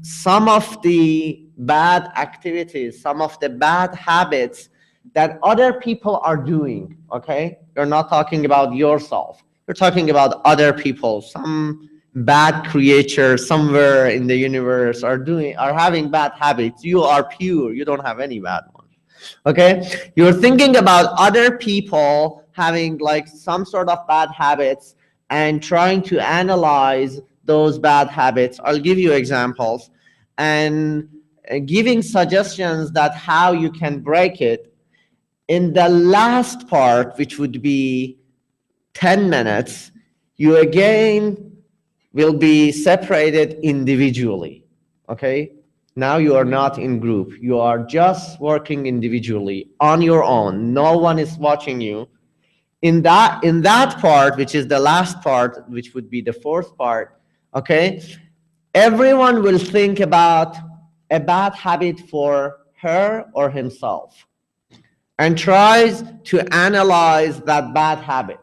some of the bad activities, some of the bad habits that other people are doing, okay? You're not talking about yourself. You're talking about other people. Some bad creature somewhere in the universe are having bad habits. You are pure. You don't have any bad ones. Okay? You're thinking about other people having like some sort of bad habits and trying to analyze those bad habits. I'll give you examples and giving suggestions that how you can break it. In the last part, which would be 10 minutes, you again will be separated individually, okay? Now you are not in group. You are just working individually on your own. No one is watching you. In that part, which is the last part, which would be the fourth part, okay? Everyone will think about a bad habit for her or himself and tries to analyze that bad habit.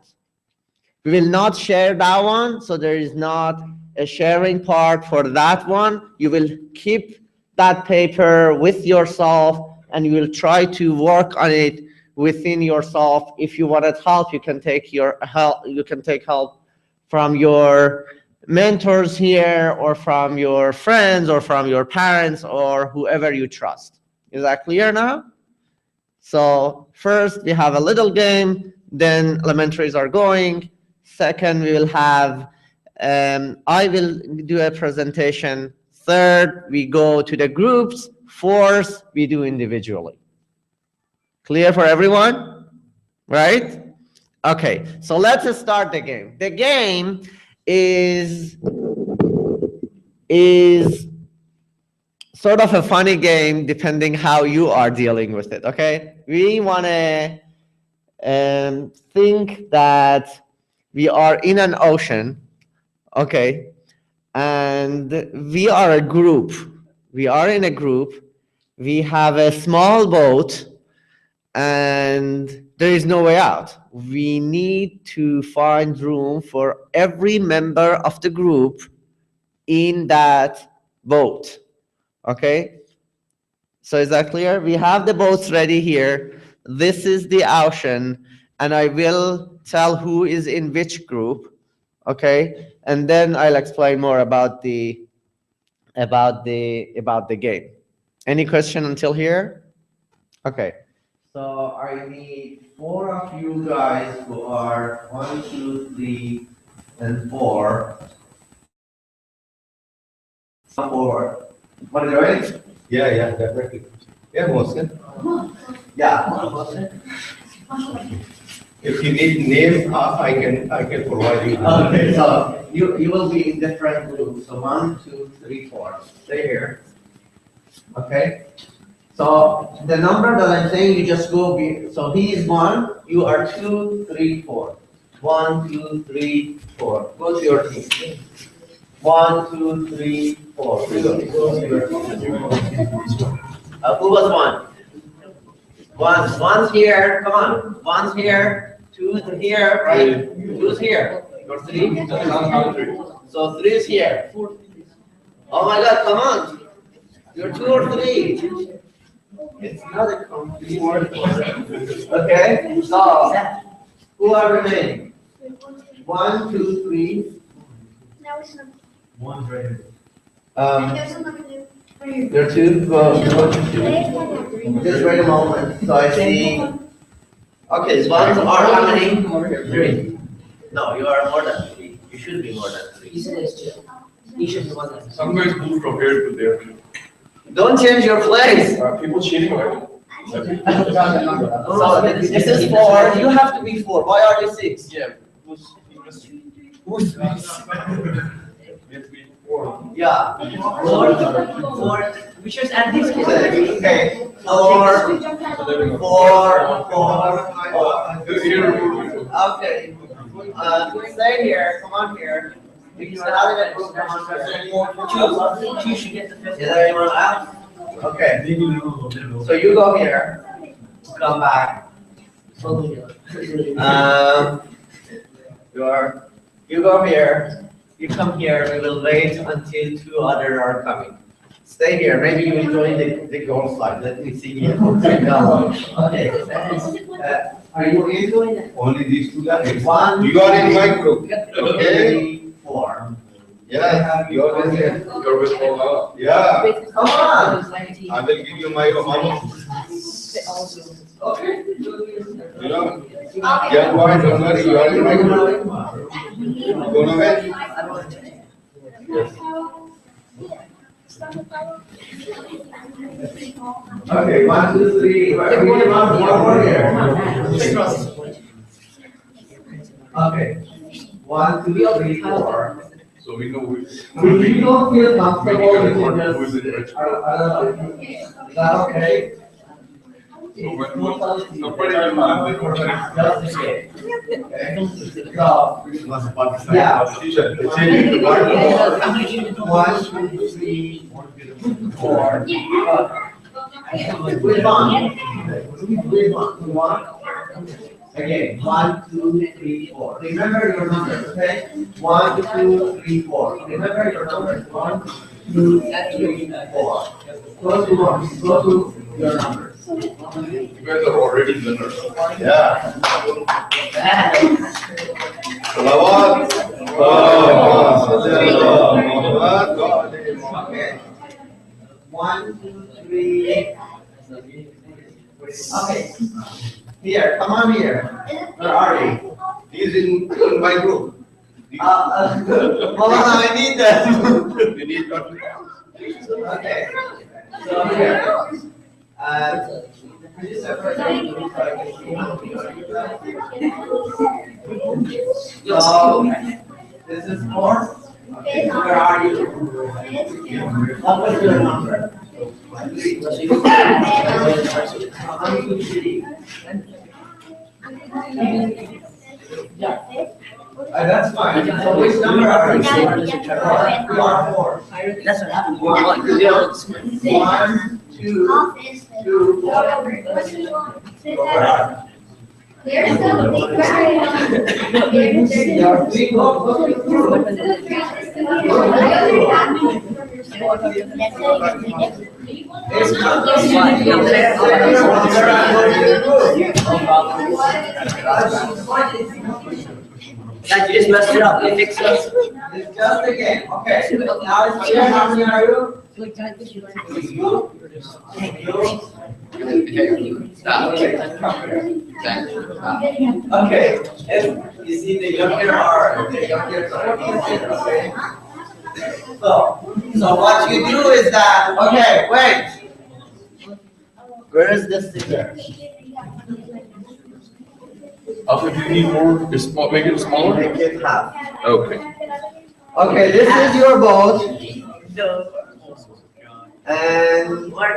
We will not share that one, so there is not a sharing part for that one. You will keep that paper with yourself and you will try to work on it within yourself. If you wanted help, you can take help from your mentors here or from your friends or from your parents or whoever you trust. Is that clear now? So first we have a little game, then elementaries are going. Second, we will have, I will do a presentation. Third, we go to the groups. Fourth, we do individually. Clear for everyone? Right? Okay, so let's start the game. The game is sort of a funny game depending how you are dealing with it, okay? We want to think that we are in an ocean, okay? And we are a group. We are in a group. We have a small boat and there is no way out. We need to find room for every member of the group in that boat. Okay, so is that clear? We have the boats ready here. This is the ocean, and I will tell who is in which group. Okay, and then I'll explain more about the game. Any question until here? Okay, so I need 4 of you guys who are 1, 2, 3, and 4. 4. What is it, right? Yeah, definitely. Yeah, Mohsen. Yeah. If you need name, I can provide you. Okay, so you will be in different groups. So 1, 2, 3, 4. Stay here. Okay. So the number that I'm saying, you just go. So he is 1. You are 2, 3, 4. 1, 2, 3, 4. Go to your team. 1, 2, 3, 4. Who was 1? One's here. Come on. One's here. 2's here. Right? 2's here. You're 3. So 3 is here. Oh my God! Come on. You're 2 or 3. It's not a complete word. Okay. So who are remaining? 1, 2, 3. Now it's not. One's right here. You're 2. Go to 2. Just wait a moment. So I see. Okay, ones are how many? 3. No, you are more than 3. You should be more than 3. You said it's 2. You should be 1. Some guys move from here to there. Don't change your place. People cheating, right? So this is 4. You have to be 4. Why are you 6? Yeah. Who's Yeah. 4. We should add this. Okay. 4. 4. 4. Okay. Stay here. Come on here. If you have a group, Choose. Should get the 5th. is there anyone out? Okay. So you go here. Come back. You go here. You come here, we will wait until two others are coming. Stay here, maybe you will join the goal slide. Let me see you. No. Okay. Are you in? Only these two guys. One, You are in my group. Okay. 3, 4. Yeah, you are with him. You're with Allah. Yeah. Come on. I will give you my mama. Okay. You know? Yeah, boy, don't worry. You are in my group. Go away. Okay, 1, 2, 3. One more here. Okay. 1, 2, 3, 4. So we know who If you don't feel comfortable, you can who is just. in which. I don't know. Is that okay? Somebody will find it. Just in case. Okay. So, Yeah. yeah. Politician. They change the word. 1, 2, 3, 4. Which one? Which one? One. Again, 1, 2, 3, 4. Remember your numbers, okay? 1, 2, 3, 4. Remember your numbers. 1, 2, 3, 4. Go to one. Go to your numbers. You guys are already winners. Yeah. Salawat. Okay. 1, 2, 3. Okay. Here, come on here. Where are you? He's in my group. Mama, I need them. We need to. Okay. So here. Could you separate them so I can see? So this is 4. Okay. Where are you? What was your number? 3. 1, 2, 3. That's fine. So which number are you? You are 4. That's what happened. 1, 2, 2, 4. There's something Yeah, we go through. It's not Guys, you just messed it up. You fix it. It's just a game. Okay. Now it's clear. How many are you? Okay. If you see the younger are the younger are easier, okay? So what you do is that, okay, wait. Where is the scissor? Also, do you need more? Make it smaller? Make it half. Okay. Okay, this is your boat. And okay,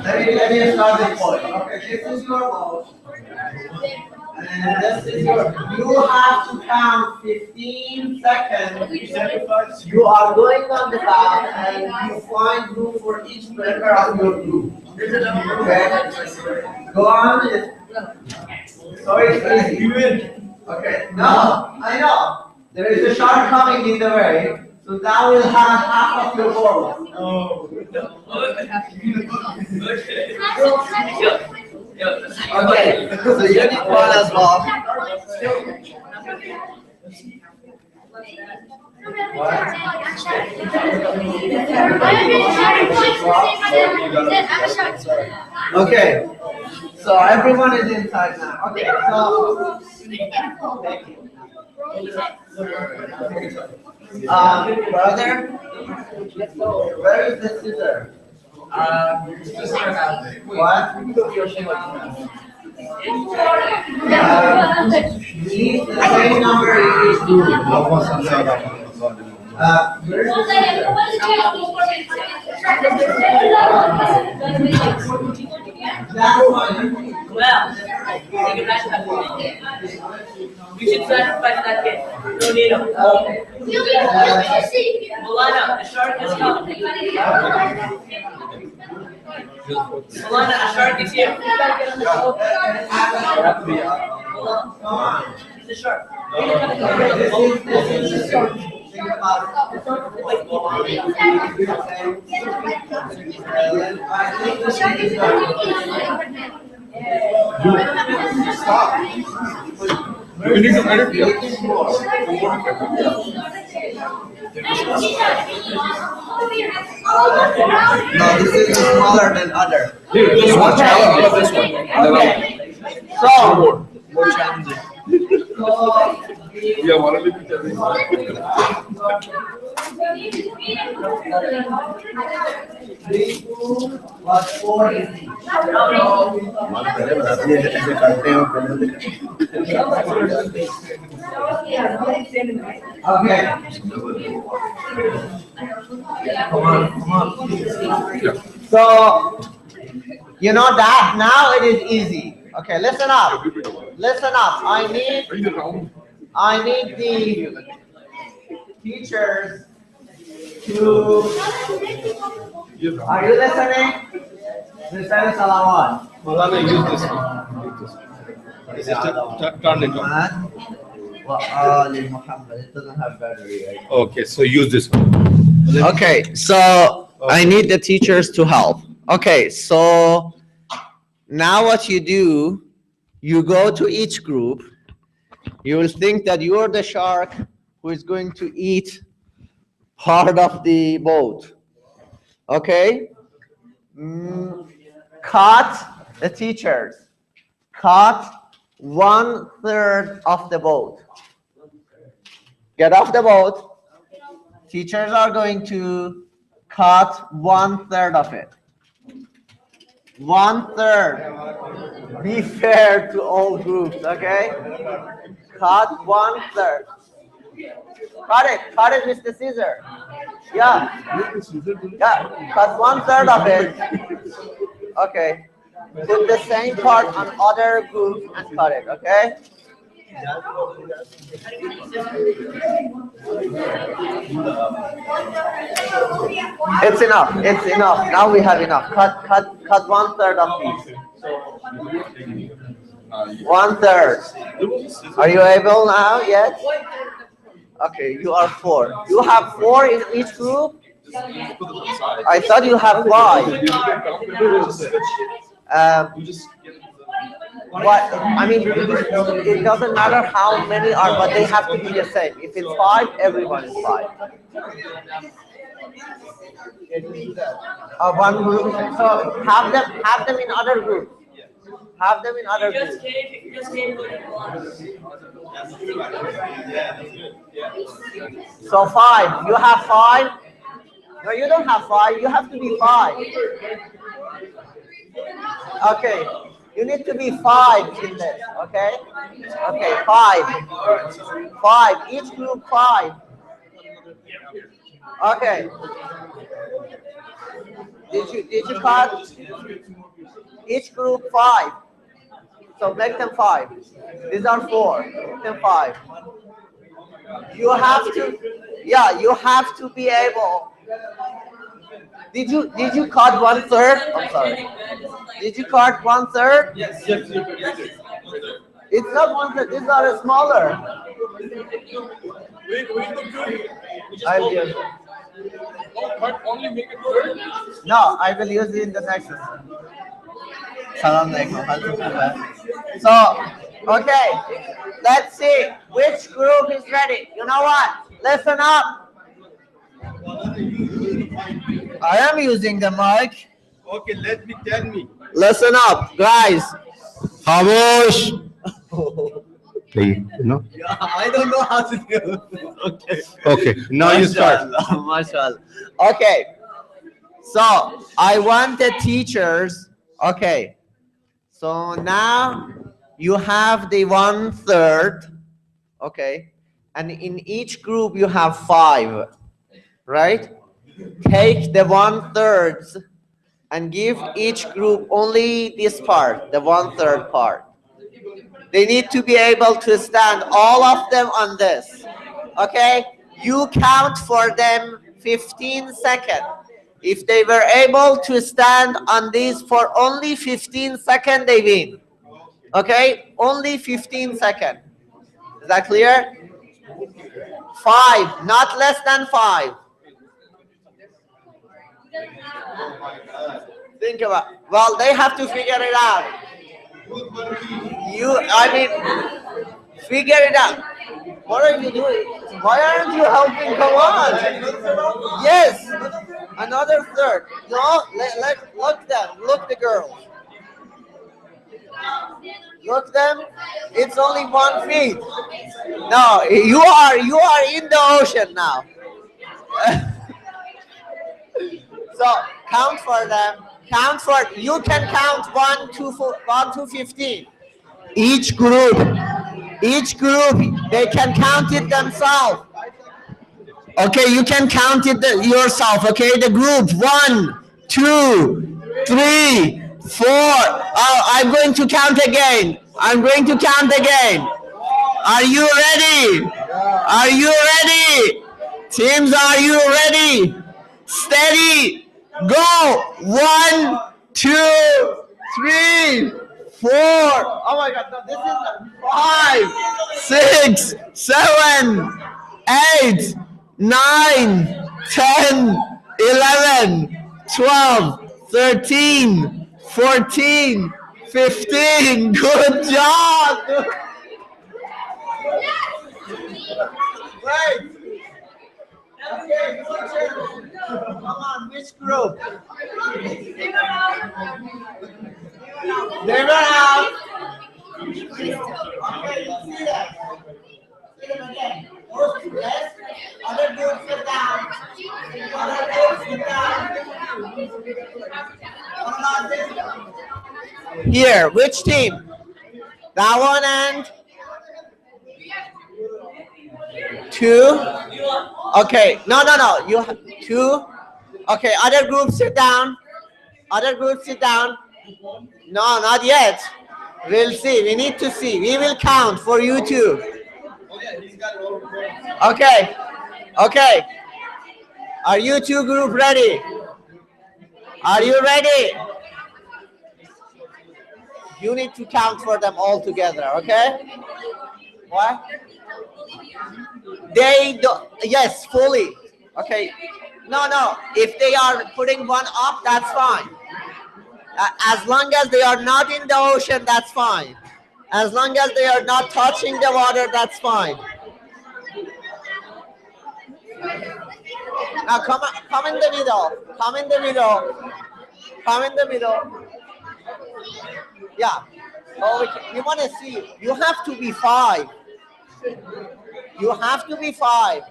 let me start this point. Okay, this is your boat. And this is your. You have to count 15 seconds. You are going on the path and you find room for each member of your group. Okay. Go on. Sorry, please. Okay. No, I know. There is a shark coming in the way, so that will have half of your boat. Okay, so you need one as well. Okay, so everyone is inside now. Okay, so thank you. Brother, where is the scissor? What? Leave the same number you used to. Where is the scissor? That one. Well, take it back to that. We should sacrifice that kid. No need him. Milana, the shark is coming. Milana, the shark is here. Come on. the shark. We need to edit here. No, this is smaller than other. Here, this one. Okay. How about this one? Okay. So, More challenging. Yeah, one of okay. So, you know that now it is easy. Okay, listen up. Listen up. I need the teachers to. Are you listening? Listen, Salawat. Malana, use this one. This is turn it on. It doesn't have battery. Right? Okay, so use this one. Okay, so I need the teachers to help. Okay, so now what you do, you go to each group. You will think that you're the shark who is going to eat part of the boat. Okay? Cut the teachers. Cut 1/3 of the boat. Get off the boat. Teachers are going to cut 1/3 of it. 1/3. Be fair to all groups, okay? Cut 1/3. Cut it with the scissor. Yeah. Yeah, cut 1/3 of it. Okay. Put the same part on other groups and cut it, okay? It's enough. It's enough. Now we have enough. Cut 1/3 of these. 1/3. Are you able now? Yes. Okay, you are 4. You have 4 in each group. I thought you have 5. What I mean, it doesn't matter how many are, but they have to be the same. If it's 5, everyone is 5. One group. So have them in other groups. Have them in other groups. So 5. You have 5. No, you don't have 5. You have to be 5. Okay. You need to be 5 in this. Okay. Okay. 5. 5. Each group 5. Okay. Did you cut? Each group 5. So make them 5. These are 4. Make them 5. You have to, yeah, you have to be able. Did you cut 1/3? I'm sorry. Did you cut 1/3? Yes. It's not 1/3. These are smaller. I will. Only make it good. No, I will use it in the next lesson. Salam alaikum. So, okay, let's see which group is ready. You know what? Listen up. I am using the mic. Okay, tell me. Listen up, guys. Hamosh. No. Yeah, I don't know how to do it. Okay. Okay, now you start. Mashallah. Okay. So I want the teachers. Okay. So now you have the 1/3. Okay. And in each group you have 5. Right? Take the 1/3 and give each group only this part, the 1/3 part. They need to be able to stand, all of them, on this. Okay? You count for them 15 seconds. If they were able to stand on these for only 15 seconds, they win. Okay? Only 15 seconds. Is that clear? 5, not less than 5. Think about. Well, they have to figure it out. Figure it out. What are you doing? Why aren't you helping? Come on. Yes. Another third. No, look them. Look the girls. Look them. It's only 1 feet. No, you are in the ocean now. So count for them. You can count 1 to 15. Each group, they can count it themselves. Okay, you can count it yourself. Okay, the group 1, 2, 3, 4. Oh, I'm going to count again. Are you ready? Teams, are you ready? Steady. Go. 1, 2, 3, 4. Oh my God! No, this is 5, 6, 7, 8, 9, 10, 11, 12, 13, 14, 15. Good job. Right. Okay, come on, which group? They were out. Okay, you see that? See them again. Yes. Other groups sit down. What about this? Here, which team? That one and 2. Okay, no. You have 2. Okay, other groups sit down. No, not yet. We'll see. We need to see. We will count for you too. Okay. Are you two group ready? Are you ready? You need to count for them all together, okay? What? They do, yes, fully. Okay. No. If they are putting one up, that's fine. As long as they are not in the ocean, that's fine. As long as they are not touching the water, that's fine. Now come in the middle. Yeah. Oh, you want to see? You have to be 5. You have to be 5.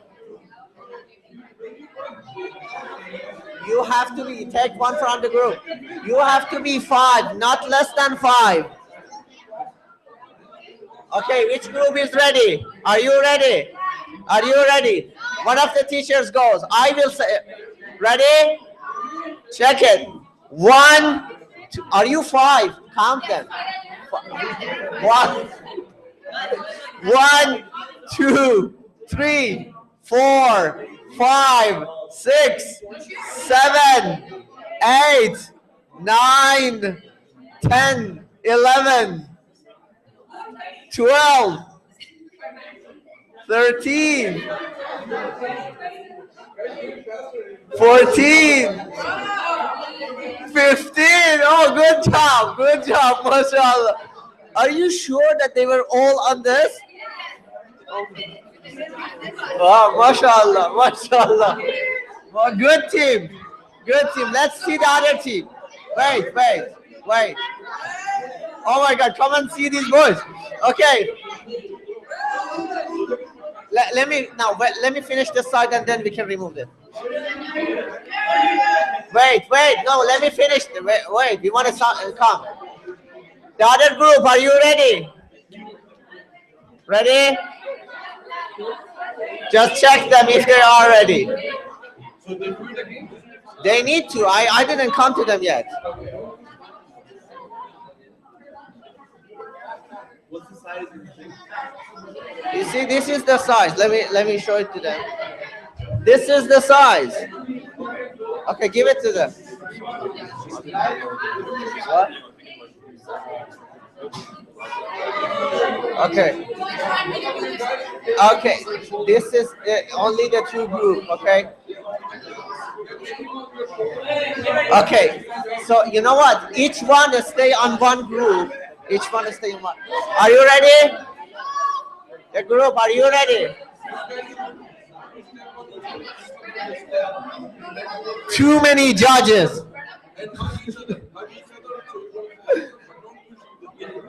You have to be, take one from the group. You have to be 5, not less than 5. Okay, which group is ready? Are you ready? One of the teachers goes. I will say, ready? Check it. 1, 2, are you 5? Count them. 1, 2, 3, 4, 5, 6, 7, 8, 9, 10, 11, 12, 13, 14, 15. Oh, good job, mashallah. Are you sure that they were all on this? Oh, mashallah. Well, good team. Let's see the other team. Wait. Oh my God, come and see these boys. Okay. Let me finish this side and then we can remove it. Wait. No, let me finish. Wait. We want to come. The other group, are you ready? Ready? Just check them if they are ready. They need to. I didn't come to them yet. What's the size of the thing? You see, this is the size. Let me show it to them. This is the size. Okay, give it to them. What? Okay. Okay. This is only the two group. Okay. Okay. So you know what? Each one is stay on one group. Each one is stay on one. Are you ready? The group. Are you ready? Too many judges.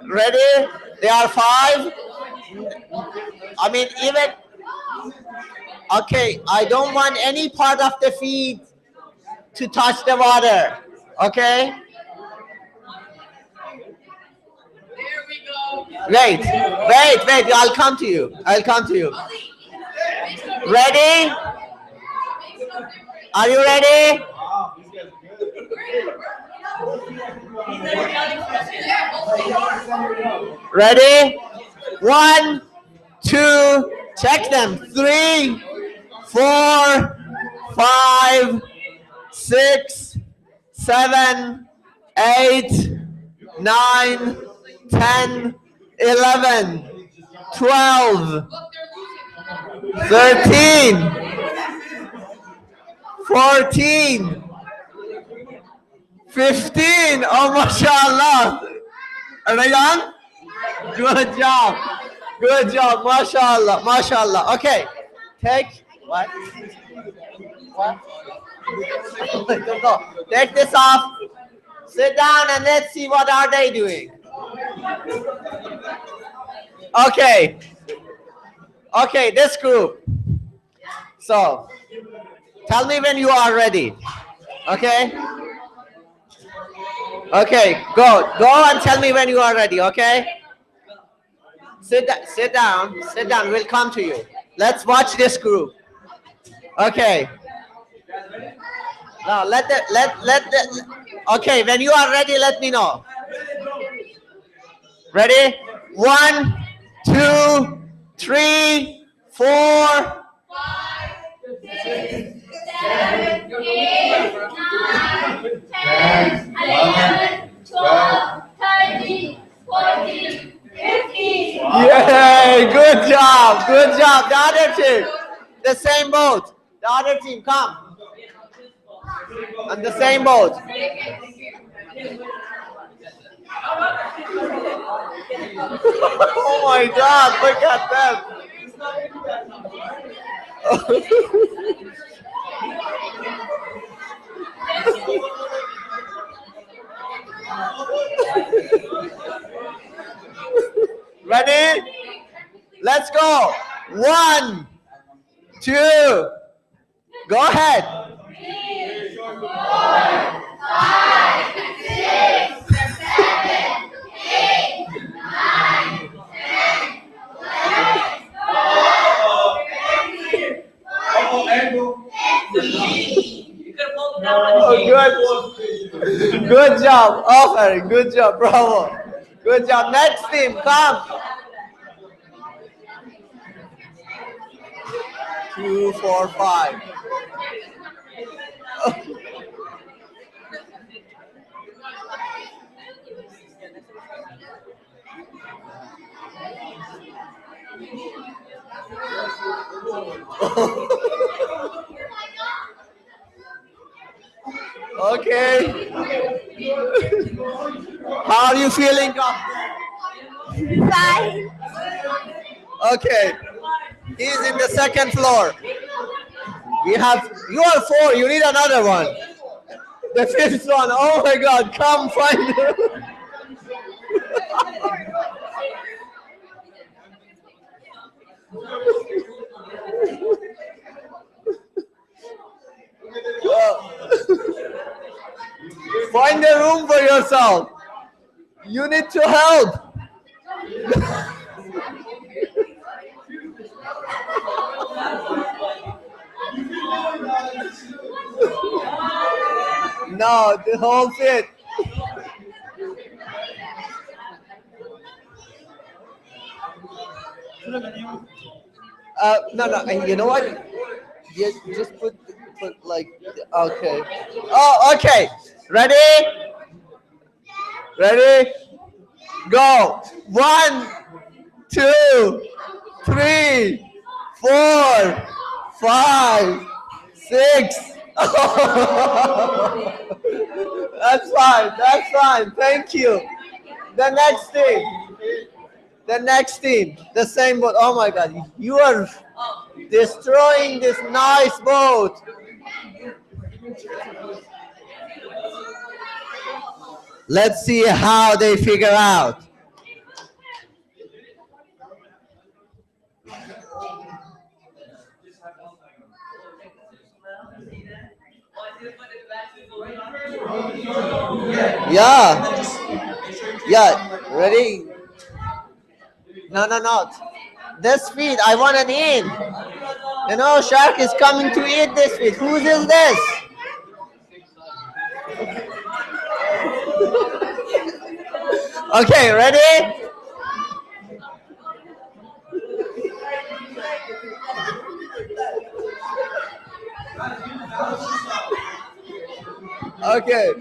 Ready? There are 5. I mean, even. Okay, I don't want any part of the feet to touch the water. Okay? Wait, I'll come to you. Ready? Are you ready? Ready? 1, 2, check them. 3, 4, 5, 6, 7, 8, 9, 10, 11, 12, 13, 14, 15. Oh, mashallah. Are they done? Good job. Mashallah. Okay. Take what? I don't know. Take this off. Sit down and let's see what are they doing. Okay. Okay, this group. So, tell me when you are ready. Okay? Okay, go and tell me when you are ready, okay? Sit down, we'll come to you. Let's watch this group. Okay. Now okay, when you are ready, let me know. Ready? 1, 2, 3, 4, 5, 6, 7, 8, 9, 10, 11, 12, 13, 14, 15. Yay! Good job. The other team. The same boat. The other team, come. On the same boat. Oh my God, look at them. Ready? Let's go. 1, 2. Go ahead. 3, 4, 5, 6, 7, 8, 9, 10, 11, 12, 13, 14, 15. Oh, good job, Offer. Good job, bravo. Good job. Next team, come. 2, 4, 5. Okay. How are you feeling? Fine. Okay. He's in the second floor. You are 4. You need another one. The 5th one. Oh my God! Come find him. Find a room for yourself. You need to help. No, the whole fit. No. You know what? Just put like. Okay. Oh, okay. Ready? Go. 1, 2, 3, 4, 5, 6. That's fine. That's fine. Thank you. The next thing. The next team, the same boat. Oh my God, you are destroying this nice boat. Let's see how they figure out. Yeah. Yeah. Ready? No, no, not. This feed, I want an in. You know, shark is coming to eat this feed. Whose is this? Okay, ready? Okay.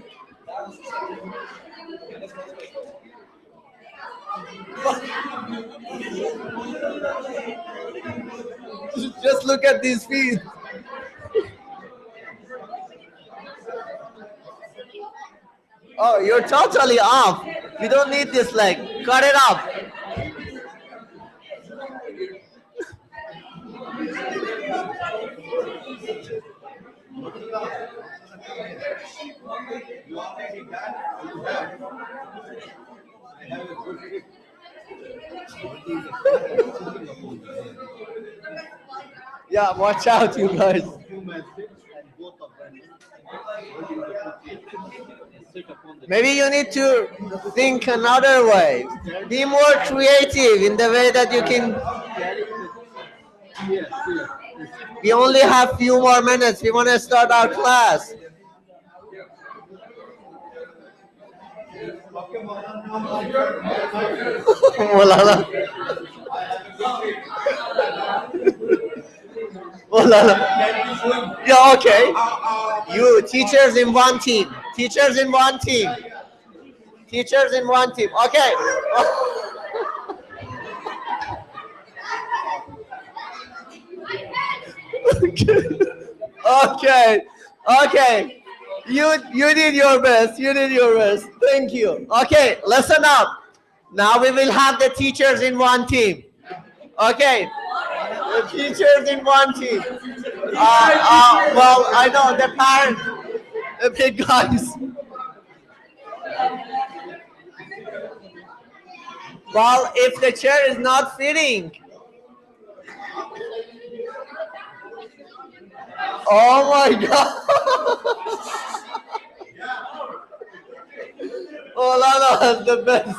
Just look at these feet. Oh, you're totally off. We don't need this leg. Cut it off. Yeah, watch out, you guys. Maybe you need to think another way. Be more creative in the way that you can. We only have few more minutes. We want to start our class. Molana. Molana. Yeah, okay. You teachers in one team. Teachers in one team. Teachers in one team. Okay. Okay. Okay. You did your best. You did your best. Thank you. Okay, listen up. Now we will have the teachers in one team. Okay. The teachers in one team. Well, I know the parents, the big guys. Well, if the chair is not fitting. Oh my God. Oh, Lana has the best.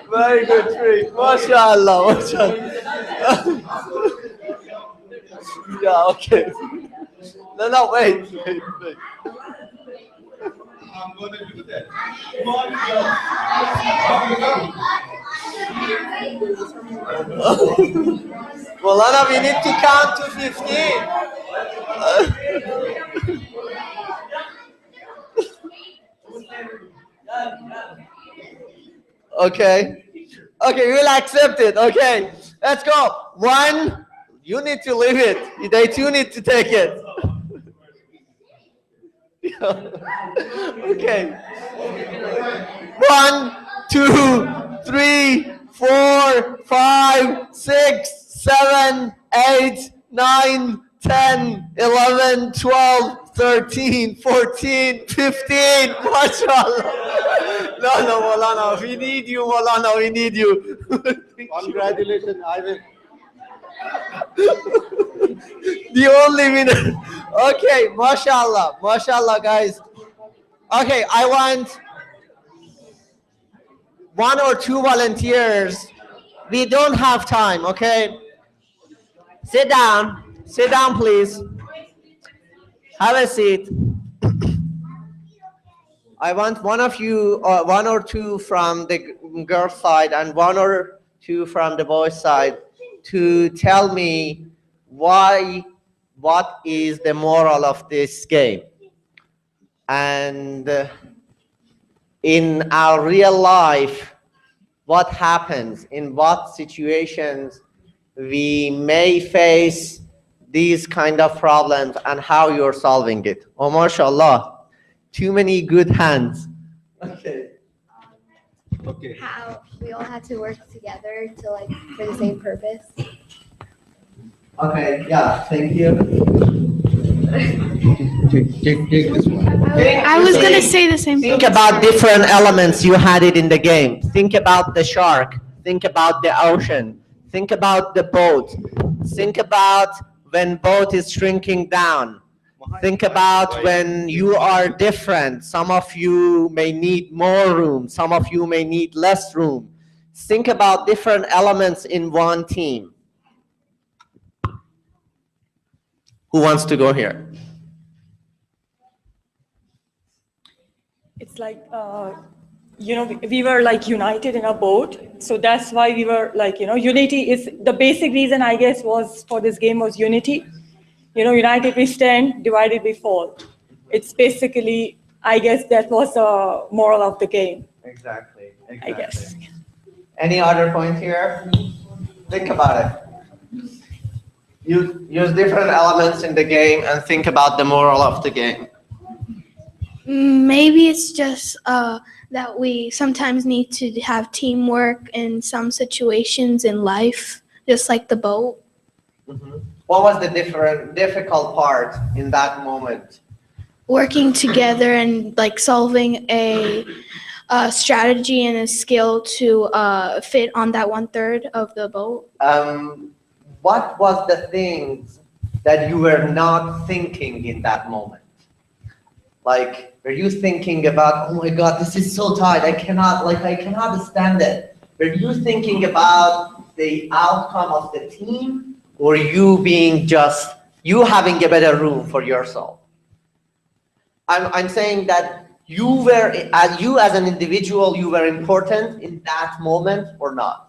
Very good trick. MashaAllah. MashaAllah. Yeah, okay. No, no, wait. I'm going to do that. Well, Lana, we need to count to 15. Okay. Okay, we'll accept it. Okay. Let's go. 1. You need to leave it. They too need to take it. Okay. 1, 2, 3, 4, 5, 6, 7, 8, 9, 10, 11, 12, 13, 14, 15. MashaAllah. No, no, Molana. We need you, Molana. We need you. Congratulations, I will. The only winner. Okay, MashaAllah. MashaAllah, guys. Okay, I want 1 or 2 volunteers. We don't have time, okay? Sit down. Sit down, please. Have a seat. I want one of you, 1 or 2 from the girl side and 1 or 2 from the boy side to tell me why what is the moral of this game. And in our real life, what happens, in what situations we may face these kind of problems and how you're solving it. Oh, mashallah, too many good hands. Okay. Okay. How we all had to work together to like for the same purpose. Okay, yeah, thank you. Take this one. I was gonna say the same Think thing. about different elements you had it in the game. Think about the shark. Think about the ocean. Think about the boat. Think about when boat is shrinking down. Think about when you are different. Some of you may need more room. Some of you may need less room. Think about different elements in one team. Who wants to go here? It's like, we were like united in a boat. So that's why we were like, unity is the basic reason, I guess, was for this game was unity. United we stand, divided we fall. It's basically, I guess that was the moral of the game. Exactly. I guess. Any other point here? Think about it. Use different elements in the game and think about the moral of the game. Maybe it's just that we sometimes need to have teamwork in some situations in life, just like the boat. What was the difficult part in that moment? Working together and like solving a strategy and a skill to fit on that 1/3 of the boat. What was the things that you were not thinking in that moment? Like, were you thinking about, oh my God, this is so tight, I cannot stand it. Were you thinking about the outcome of the team, or you having a better room for yourself? I'm saying that you as an individual, you were important in that moment or not?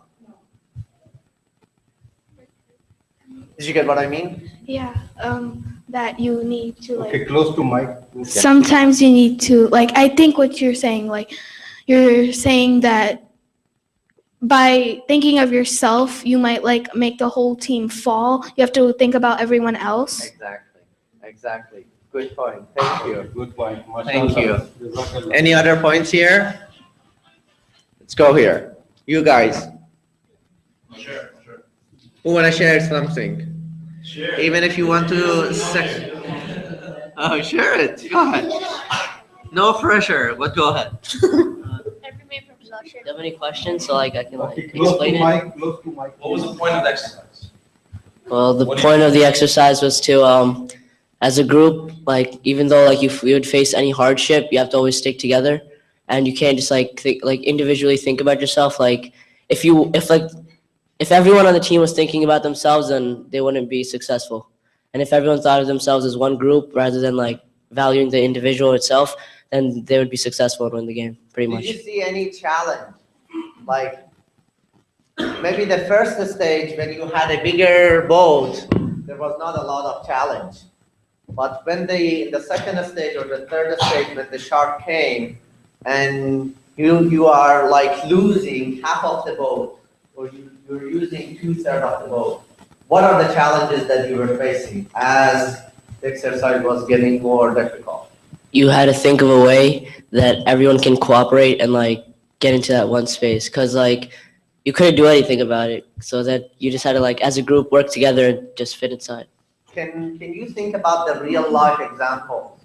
Did you get what I mean? Yeah, that you need to like. Okay, close to mic. Sometimes you need to like. I think what you're saying, like, you're saying that by thinking of yourself, you might like make the whole team fall. You have to think about everyone else. Exactly. Good point. Thank you. Good point. Thank you. Jazakallah. Any other points here? Let's go here. You guys. Sure. Who want to share something? Sure. Even if you want to. Oh, share it. Go ahead. No pressure, but go ahead. Do you have any questions so like I can like Okay, close to explain it? mic. Close to mic. What was the point of the exercise? Well, the What do point you- of the exercise was to as a group, like even though like you would face any hardship, you have to always stick together, and you can't just like individually think about yourself. Like if everyone on the team was thinking about themselves, then they wouldn't be successful. And if everyone thought of themselves as one group rather than like valuing the individual itself, then they would be successful and win the game, pretty Did much. you see any challenge? Like, maybe the first stage when you had a bigger boat, there was not a lot of challenge. But when in the second stage or the third stage, when the shark came and you are like losing half of the boat, or you're using 2/3 of the boat, what are the challenges that you were facing as the exercise was getting more difficult? You had to think of a way that everyone can cooperate and like get into that one space, because like you couldn't do anything about it, so that you just had to like as a group work together and just fit inside. Can you think about the real life examples?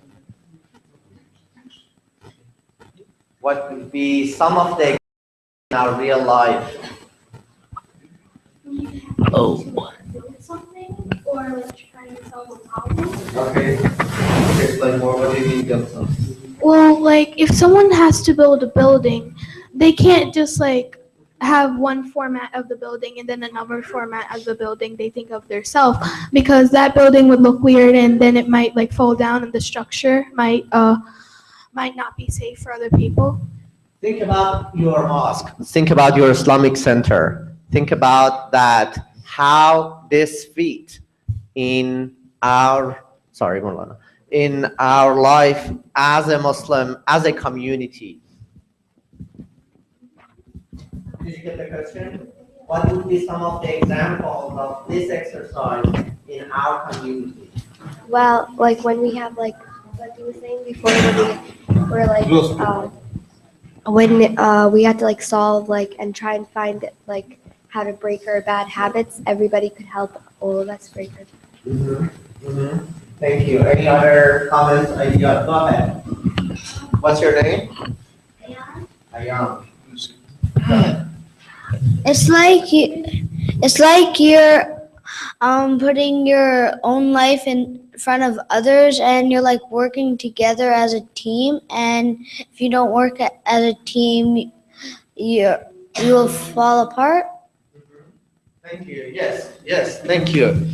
What would be some of the in our real life? Oh, Something or like trying to solve a problem. Okay. Like what do you mean, Gilson? Well, like if someone has to build a building, they can't just like have one format of the building and then another format of the building. They think of theirself, because that building would look weird and then it might like fall down and the structure might not be safe for other people. Think about your mosque. Think about your Islamic center. Think about that, how this fit in our, sorry, Maulana, in our life as a Muslim, as a community? Did you get the question? What would be some of the examples of this exercise in our community? Well, like when we have like you were saying before, when we were like when we had to like solve like and try and find like how to break our bad habits, everybody could help all of us break our. Thank you. Any other comments, ideas? Go ahead. What's your name? Ayam. It's like you're putting your own life in front of others, and you're like working together as a team. And if you don't work as a team, you will fall apart. Thank you. Yes, thank you.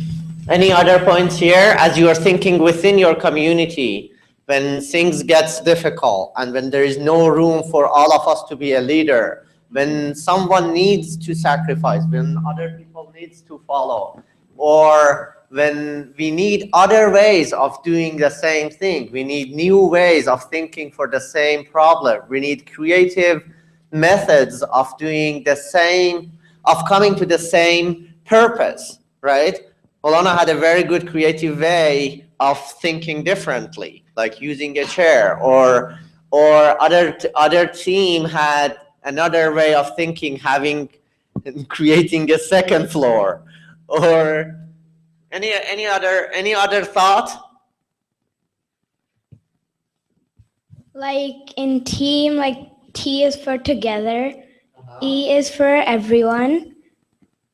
Any other points here as you are thinking within your community when things gets difficult and when there is no room for all of us to be a leader, when someone needs to sacrifice, when other people needs to follow, or when we need other ways of doing the same thing, we need new ways of thinking for the same problem, we need creative methods of doing the same, of coming to the same purpose, right? Olana had a very good creative way of thinking differently, like using a chair, or other team had another way of thinking, creating a second floor, or any other thought? Like in team, like T is for together, E is for everyone,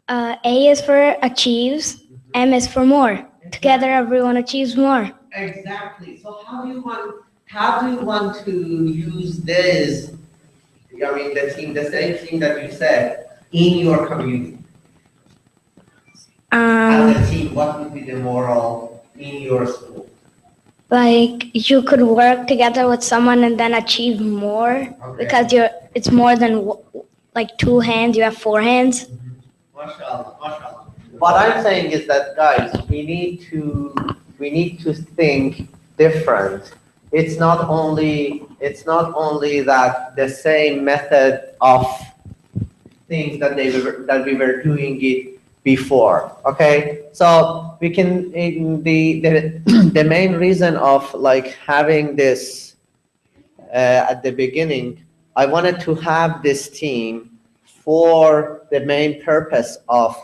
A is for achieves, M is for more. Together, everyone achieves more. Exactly. So how do you want to use this? I mean, the same thing that you said in your community. As a team, what would be the moral in your school? Like you could work together with someone and then achieve more, because it's more than like two hands. You have four hands. Mashallah, mashallah. What I'm saying is that, guys, we need to think different. It's not only that the same method of things that we were doing it before. Okay, so we can the main reason of like having this at the beginning, I wanted to have this team for the main purpose of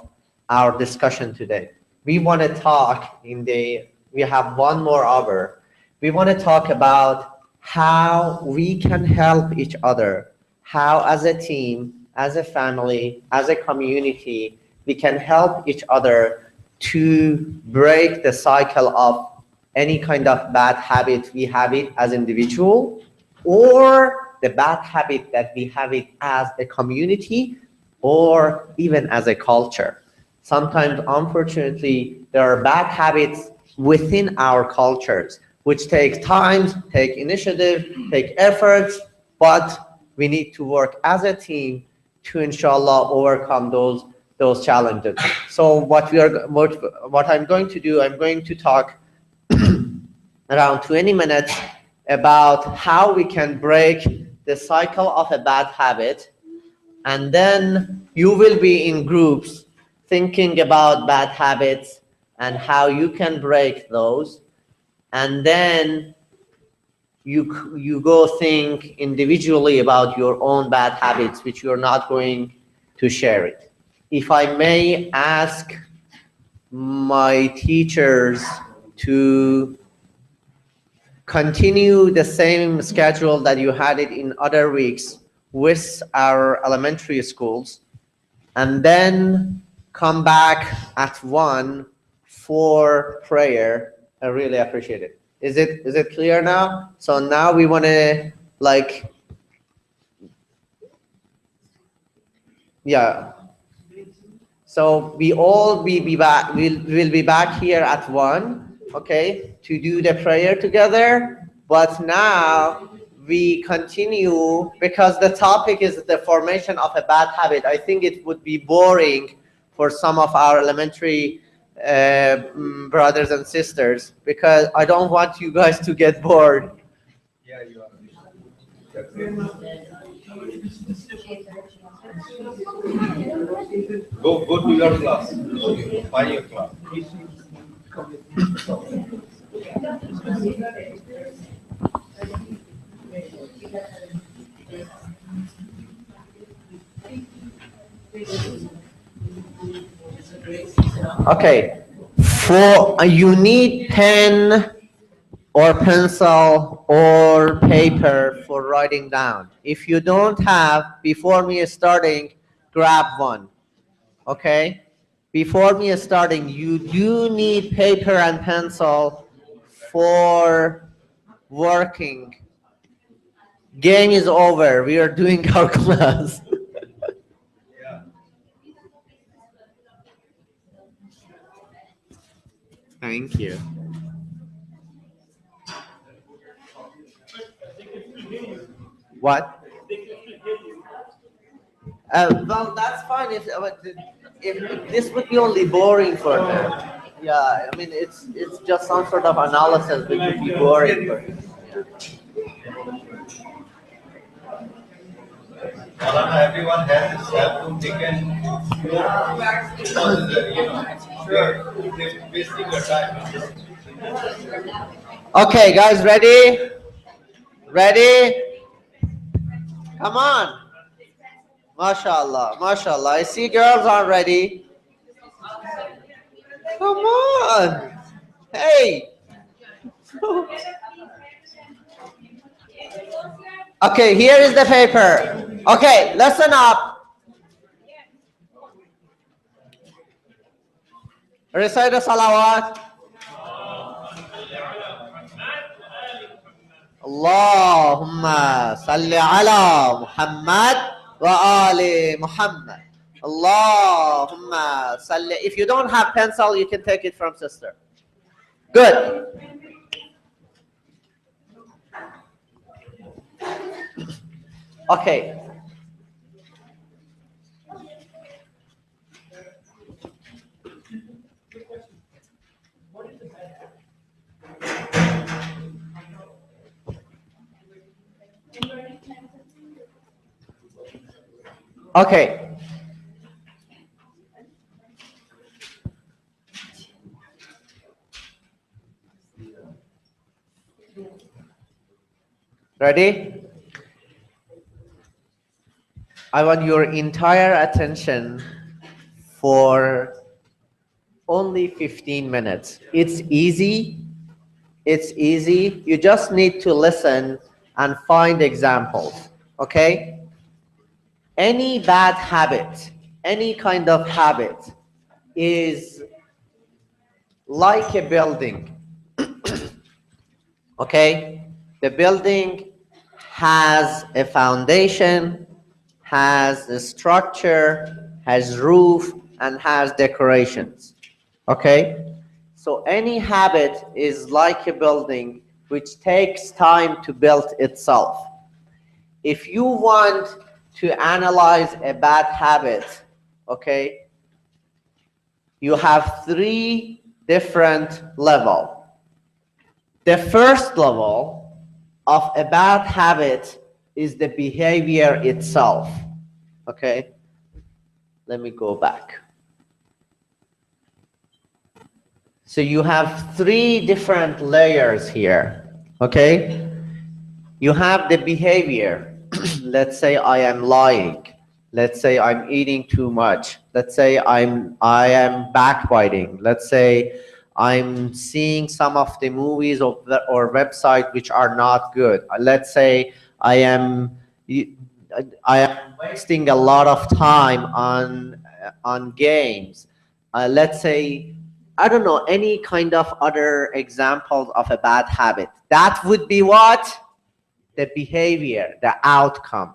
our discussion today. We want to talk we have 1 more hour. We want to talk about how we can help each other, how as a team, as a family, as a community, we can help each other to break the cycle of any kind of bad habit we have it as individual, or the bad habit that we have it as a community, or even as a culture. Sometimes, unfortunately, there are bad habits within our cultures, which take time, take initiative, take efforts, but we need to work as a team to, inshallah, overcome those challenges. So what I'm going to do, I'm going to talk around 20 minutes about how we can break the cycle of a bad habit, and then you will be in groups thinking about bad habits and how you can break those, and then you go think individually about your own bad habits, which you're not going to share it. If I may ask my teachers to continue the same schedule that you had it in other weeks with our elementary schools, and then come back at 1 for prayer, I really appreciate it. Is it clear now? So now we want to like, yeah. So we'll be back here at 1, okay, to do the prayer together. But now we continue because the topic is the formation of a bad habit. I think it would be boring for some of our elementary brothers and sisters, because I don't want you guys to get bored. Yeah, you are. That's it. Go to your class. Find your class. Okay, for you need pen or pencil or paper for writing down. If you don't have, before me starting, grab one. Okay? Before me starting, you do need paper and pencil for working. Game is over. We are doing our class. Yeah. Thank you. What? Well, that's fine if this would be only boring for them. Yeah, I mean it's just some sort of analysis which would be boring for them. Malana, everyone has his cell phone. They can they're wasting your time. Okay, guys, ready? Ready? Come on. MashaAllah, MashaAllah. I see girls aren't ready. Come on. Hey. Okay, here is the paper. Okay, listen up. Recite the salawat. Allahumma salli ala Muhammad wa ali Muhammad. Allahumma salli. If you don't have pencil, you can take it from sister. Good. Okay. Okay. Ready? I want your entire attention for only 15 minutes. It's easy. It's easy. You just need to listen and find examples. Okay? Any bad habit, any kind of habit is like a building. Okay? The building has a foundation, has a structure, has roof, and has decorations. Okay? So any habit is like a building which takes time to build itself. If you want to analyze a bad habit, okay, you have 3 different levels. The first level of a bad habit is the behavior itself. Okay, let me go back. So you have 3 different layers here. Okay, you have the behavior. Let's say I am lying. Let's say I'm eating too much. Let's say I am backbiting. Let's say I'm seeing some of the movies or website which are not good. Let's say I am wasting a lot of time on games. Let's say, I don't know, any kind of other examples of a bad habit. That would be what? The behavior, the outcome.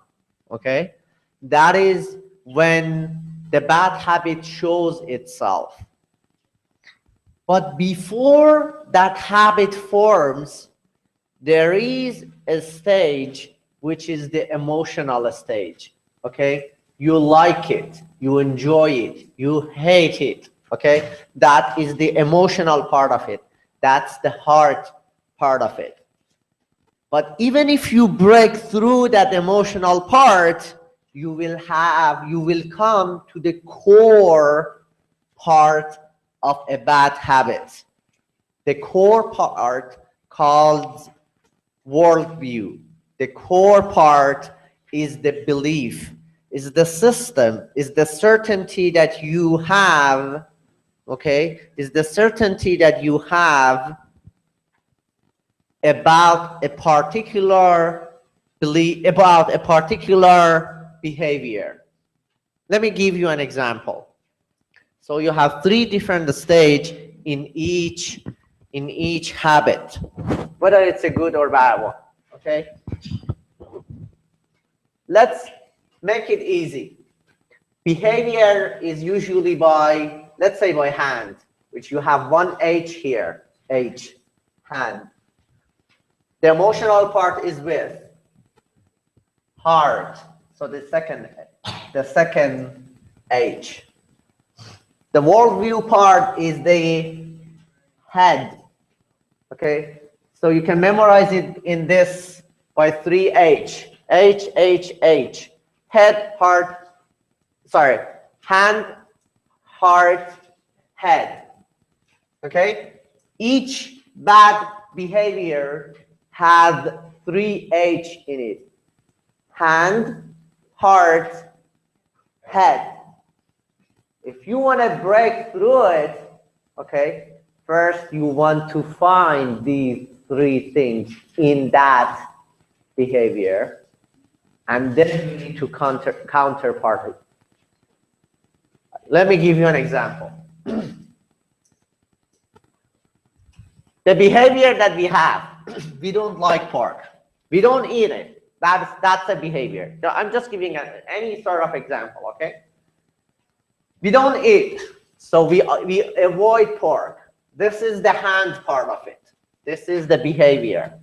Okay? That is when the bad habit shows itself. But before that habit forms, there is a stage which is the emotional stage. Okay? You like it, you enjoy it, you hate it. Okay, that is the emotional part of it. That's the heart part of it. But even if you break through that emotional part, you will come to the core part of a bad habit. The core part called worldview. The core part is the belief, is the system, is the certainty that you have, okay, is the certainty that you have about a particular belief, about a particular behavior. Let me give you an example. So you have 3 different stages in each habit, whether it's a good or bad one. Okay, let's make it easy. Behavior is usually by, let's say, by hand, which you have one H here, H, hand. The emotional part is with heart, so the second H. The worldview part is the head. Okay, so you can memorize it in this by 3 H. H, H, H. Head, heart, sorry, hand, heart, head. Okay, each bad behavior has 3 H in it. Hand, heart, head. If you want to break through it, okay, first you want to find these 3 things in that behavior, and then you need to counterpart it. Let me give you an example. The behavior that we have, we don't like pork. We don't eat it. That's a behavior. So I'm just giving any sort of example, okay? We don't eat, so we avoid pork. This is the hand part of it. This is the behavior.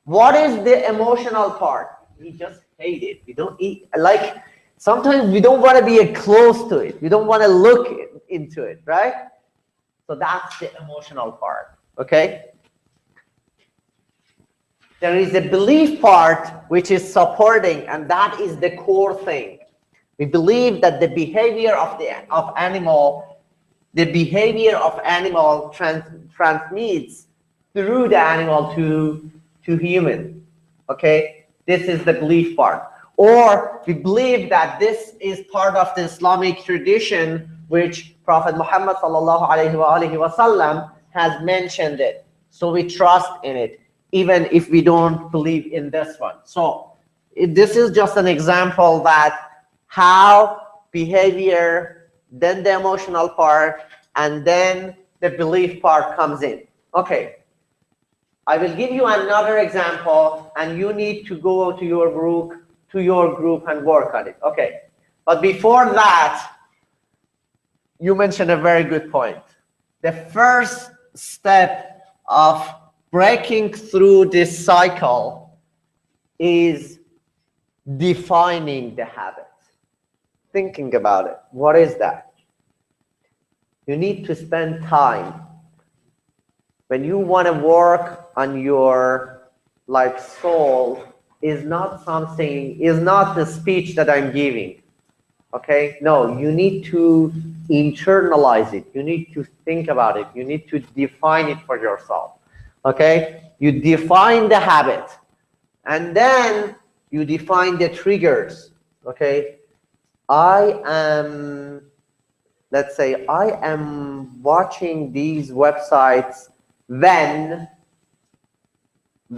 What is the emotional part? We just hate it. We don't eat. Like, sometimes we don't want to be close to it. We don't want to look into it, right? So that's the emotional part, okay? There is a belief part which is supporting, and that is the core thing. We believe that the behavior of animal transmits through the animal to human. Okay, this is the belief part. Or we believe that this is part of the Islamic tradition, which Prophet Muhammad sallallahu alaihi wasallam has mentioned it. So we trust in it, even if we don't believe in this one. So this is just an example that how behavior, then the emotional part, and then the belief part comes in. Okay, I will give you another example, and you need to go to your group and work on it. Okay, but before that, you mentioned a very good point. The first step of breaking through this cycle is defining the habit. Thinking about it. What is that? You need to spend time. When you want to work on your soul, is not the speech that I'm giving. Okay? No, you need to internalize it. You need to think about it. You need to define it for yourself. Okay? You define the habit, and then you define the triggers. Okay? Let's say I am watching these websites when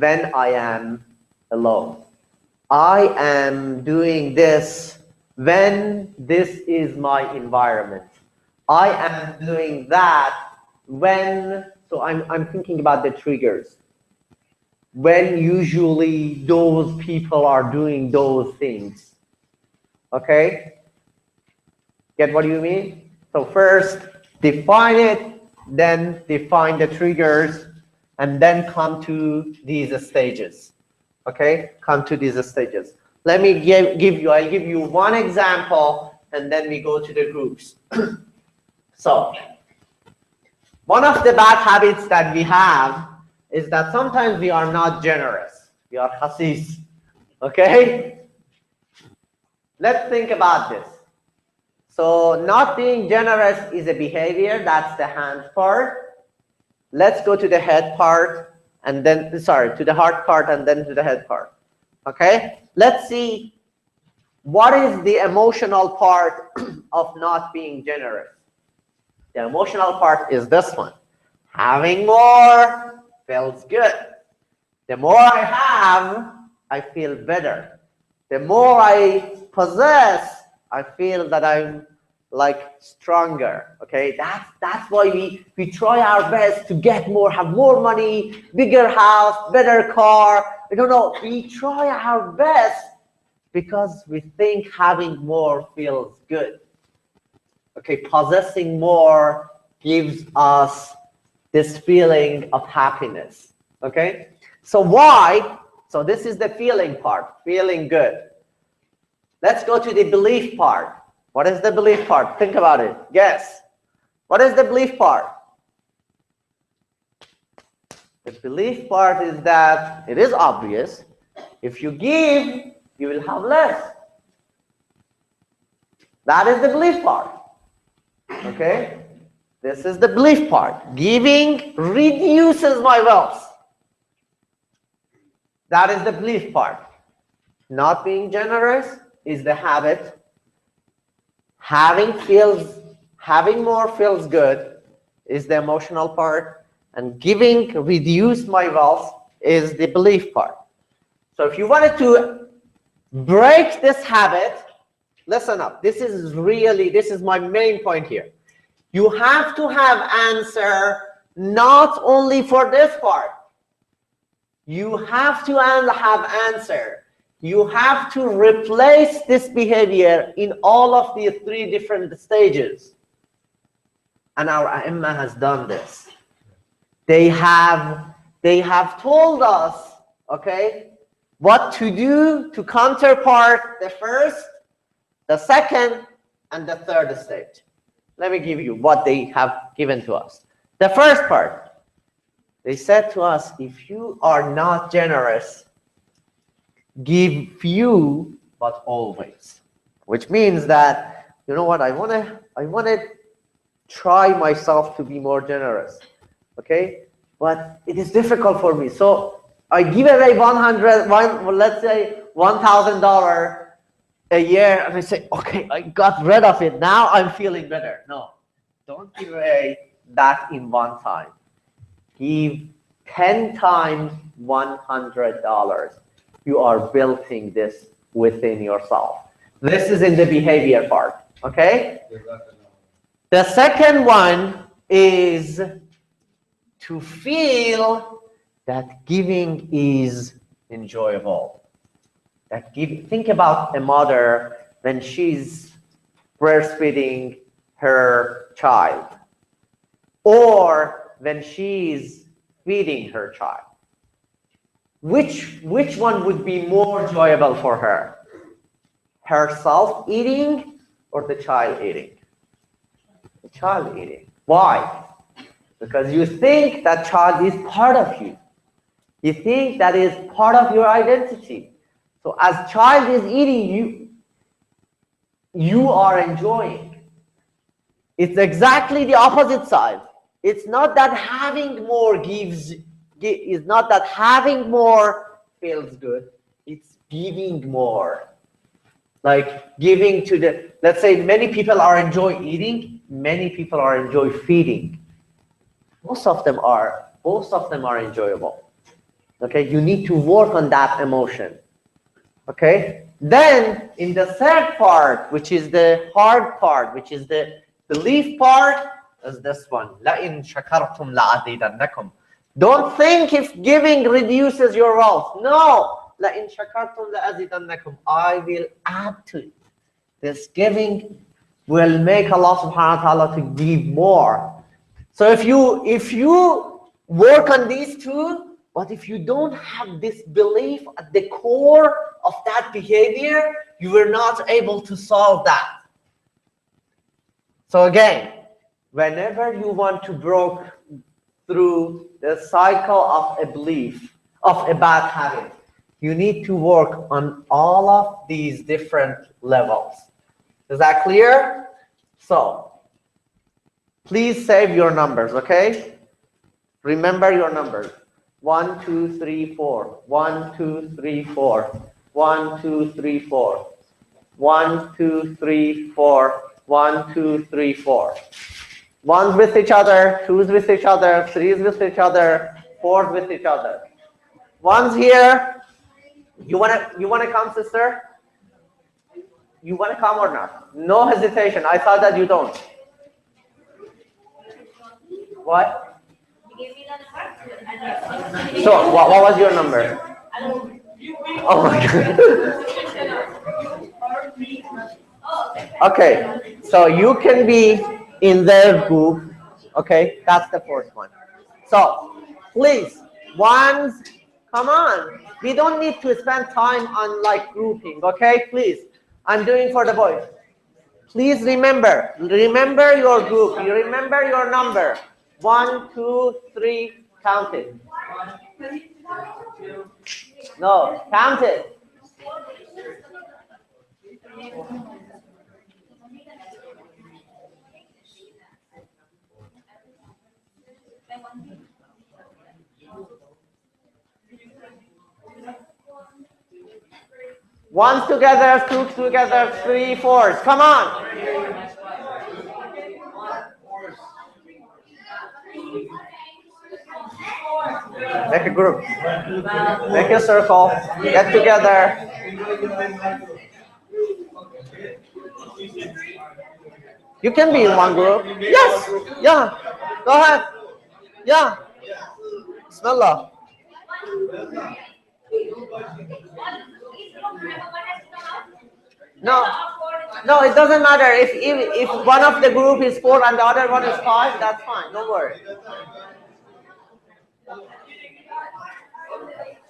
I am alone. I am doing this when this is my environment. I am doing that when, so I'm thinking about the triggers. When usually those people are doing those things. Okay? Get what you mean? So first define it, then define the triggers, and then come to these stages. Okay? Come to these stages. Let me I'll give you one example, and then we go to the groups. So one of the bad habits that we have is that sometimes we are not generous. We are khasis. Okay? Let's think about this. So not being generous is a behavior. That's the hand part. Let's go to the head part and then, sorry, to the heart part and then to the head part. Okay? Let's see what is the emotional part of not being generous. The emotional part is this one. Having more feels good. The more I have, I feel better. The more I possess, I feel that I'm like stronger. Okay, that's why we try our best to get more, have more money, bigger house, better car. I don't know. We try our best because we think having more feels good. Okay, possessing more gives us this feeling of happiness. Okay, so why? So this is the feeling part, feeling good. Let's go to the belief part. What is the belief part? Think about it. Guess. What is the belief part? The belief part is that it is obvious. If you give, you will have less. That is the belief part. Okay? This is the belief part. Giving reduces my wealth. That is the belief part. Not being generous is the habit. Having more feels good is the emotional part. And giving reduce my wealth is the belief part. So if you wanted to break this habit, listen up. This is my main point here. You have to have answer not only for this part. You have to have answer. You have to replace this behavior in all of the 3 different stages. And our A'imma has done this. They have told us, okay, what to do to counterpart the first, the second, and the third stage. Let me give you what they have given to us. The first part, they said to us, if you are not generous, give few but always. Which means that, you know what, I wanna try myself to be more generous. Okay? But it is difficult for me. So I give away let's say $1,000 a year, and I say, okay, I got rid of it. Now I'm feeling better. No, don't give away that in one time. Give 10 times $100. You are building this within yourself. This is in the behavior part. Okay? The second one is to feel that giving is enjoyable. Think about a mother when she's breastfeeding her child, or when she's feeding her child. Which one would be more enjoyable for her? Herself eating or the child eating? The child eating. Why? Because you think that child is part of you. You think that is part of your identity. So as child is eating, you are enjoying. It's exactly the opposite side. It's not that having more is not that having more feels good. It's giving more. Like giving to the, let's say many people are enjoy eating, many people are enjoy feeding. Most of them are enjoyable. Okay, you need to work on that emotion. Okay, then in the third part, which is the hard part, which is the belief part, is this one. لَإِن شَكَرْتُمْ لَأَزِيدَنَّكُمْ. Don't think if giving reduces your wealth. No. لَإِن شَكَرْتُمْ لَأَزِيدَنَّكُمْ. I will add to it. This giving will make Allah subhanahu wa ta'ala to give more. So if you work on these two, but if you don't have this belief at the core of that behavior, you were not able to solve that. So again, whenever you want to break through the cycle of a belief, of a bad habit, you need to work on all of these different levels. Is that clear? So, please save your numbers, okay? Remember your numbers. 1, 2, 3, 4. 1, 2, 3, 4. 1, 2, 3, 4. 1, 2, 3, 4. 1, 2, 3, 4. Ones with each other, twos with each other, threes with each other, fours with each other. Ones here. You wanna come, sister? You wanna come or not? No hesitation. I thought that you don't. What? So what was your number? Oh my God. Okay, so you can be in their group. Okay, that's the first one. So please, ones, come on. We don't need to spend time on like grouping. Okay, please. I'm doing for the boys. Please remember your group. You remember your number. 1, 2, 3. Count it. No, count it. Ones together, two together, three, fours. Come on. Make a group. Make a circle. Get together. You can be in one group. Yes. Yeah. Go ahead. Yeah. Bismillah. No, it doesn't matter. If one of the group is 4 and the other one is 5, that's fine. Don't worry.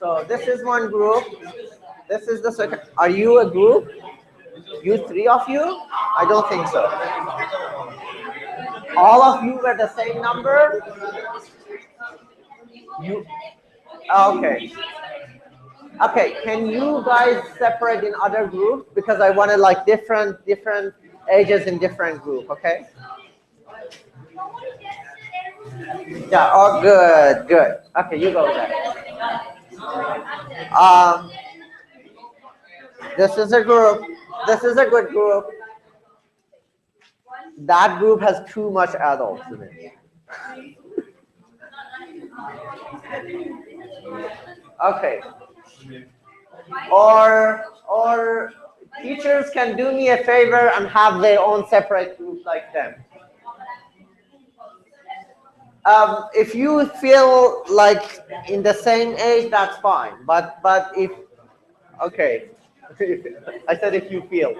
So this is one group. This is the second. Are you a group? You 3 of you? I don't think so. All of you were the same number? You? Okay. Okay, can you guys separate in other groups? Because I wanted like different ages in different group, okay? Yeah, oh good. Okay, you go there. This is a group. This is a good group. That group has too much adults in it. Okay. Or teachers can do me a favor and have their own separate group like them. If you feel like in the same age, that's fine. But if, okay, I said if you feel.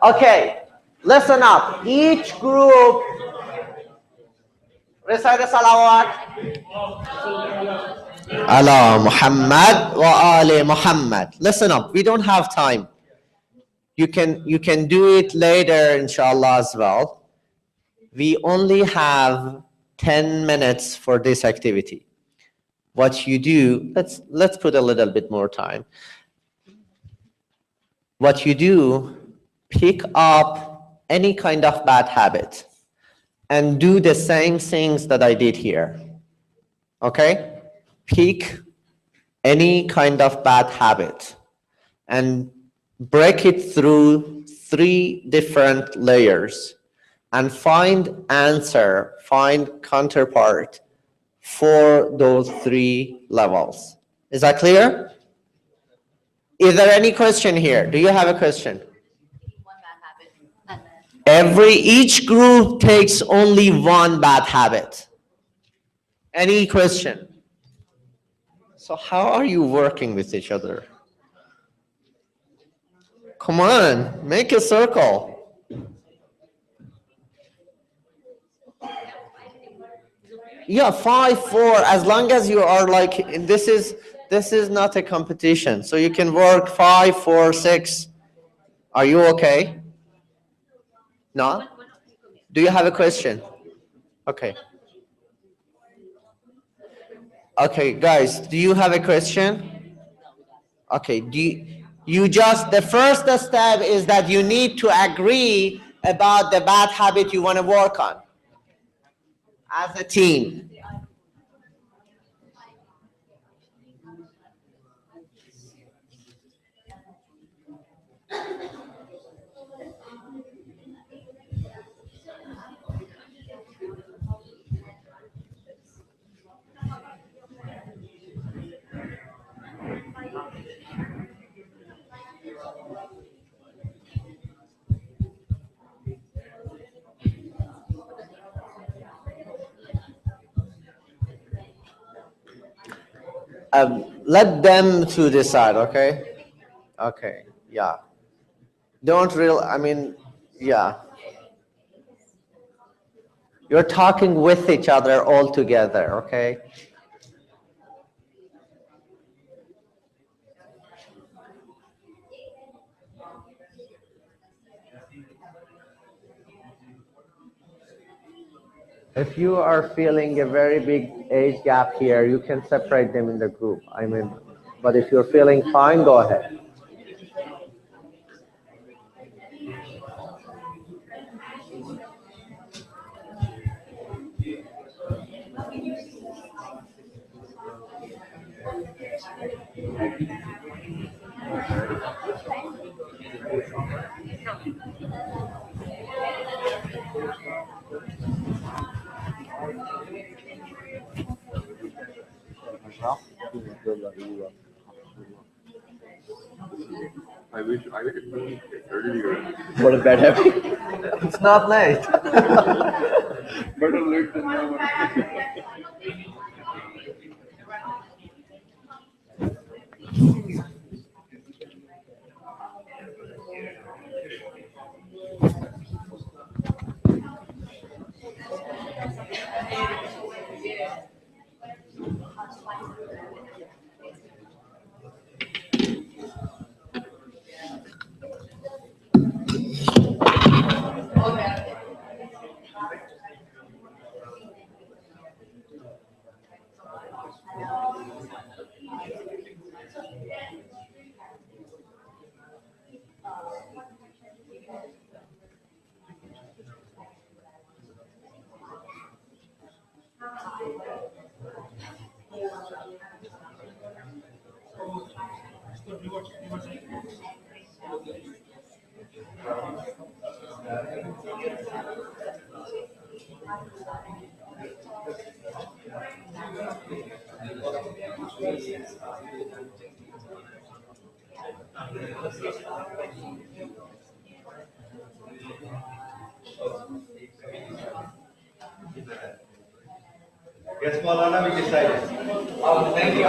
Okay, listen up. Each group, recite the salawat. Ala Muhammad wa ali Muhammad. Listen up. We don't have time. You can do it later, inshallah, as well. We only have 10 minutes for this activity. What you do, let's put a little bit more time. What you do, pick up any kind of bad habit and do the same things that I did here. Okay? Pick any kind of bad habit and break it through 3 different layers and find answer, find counterpart for those 3 levels. Is that clear? Is there any question here? Do you have a question? Each group takes only 1 bad habit. Any question? So how are you working with each other? Come on, make a circle. Yeah, 5, 4, as long as you are like, this is not a competition. So you can work 5, 4, 6. Are you okay? No? Do you have a question? Okay. Okay, guys, do you have a question? Okay, you just, the first step is that you need to agree about the bad habit you want to work on as a team. Let them to decide, okay? Okay, yeah. Don't real, I mean, yeah. You're talking with each other all together, okay? If you are feeling a very big age gap here, you can separate them in the group. I mean, but if you're feeling fine, go ahead. I wish I knew earlier. What a bad habit. It's not late. Better late than never. Yes, Maulana, we decided. Thank you.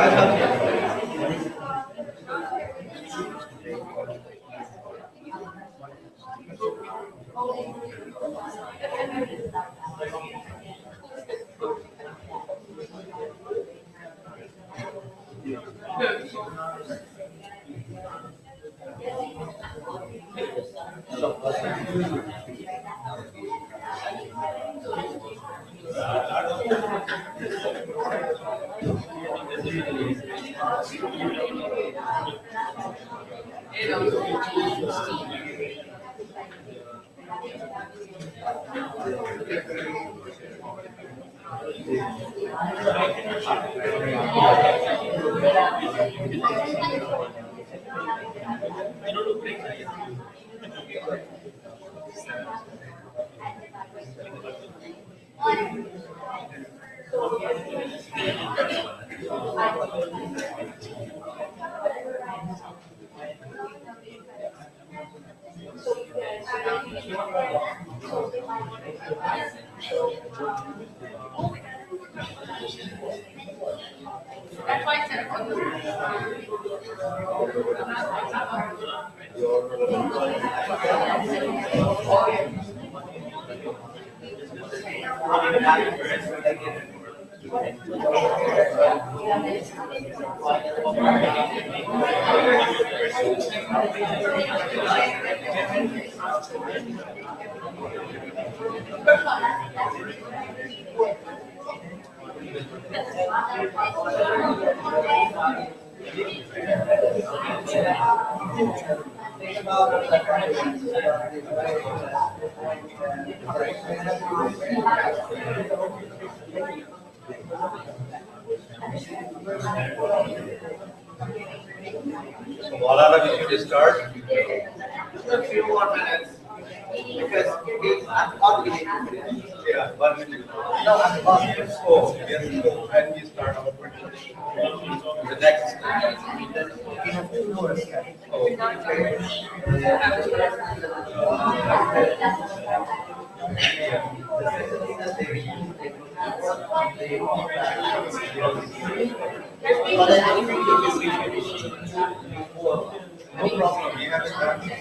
So, Malala, we should start. A few more minutes. Because yeah, 1 minute. No, oh, yes, so when we start our the next no problem. We have started.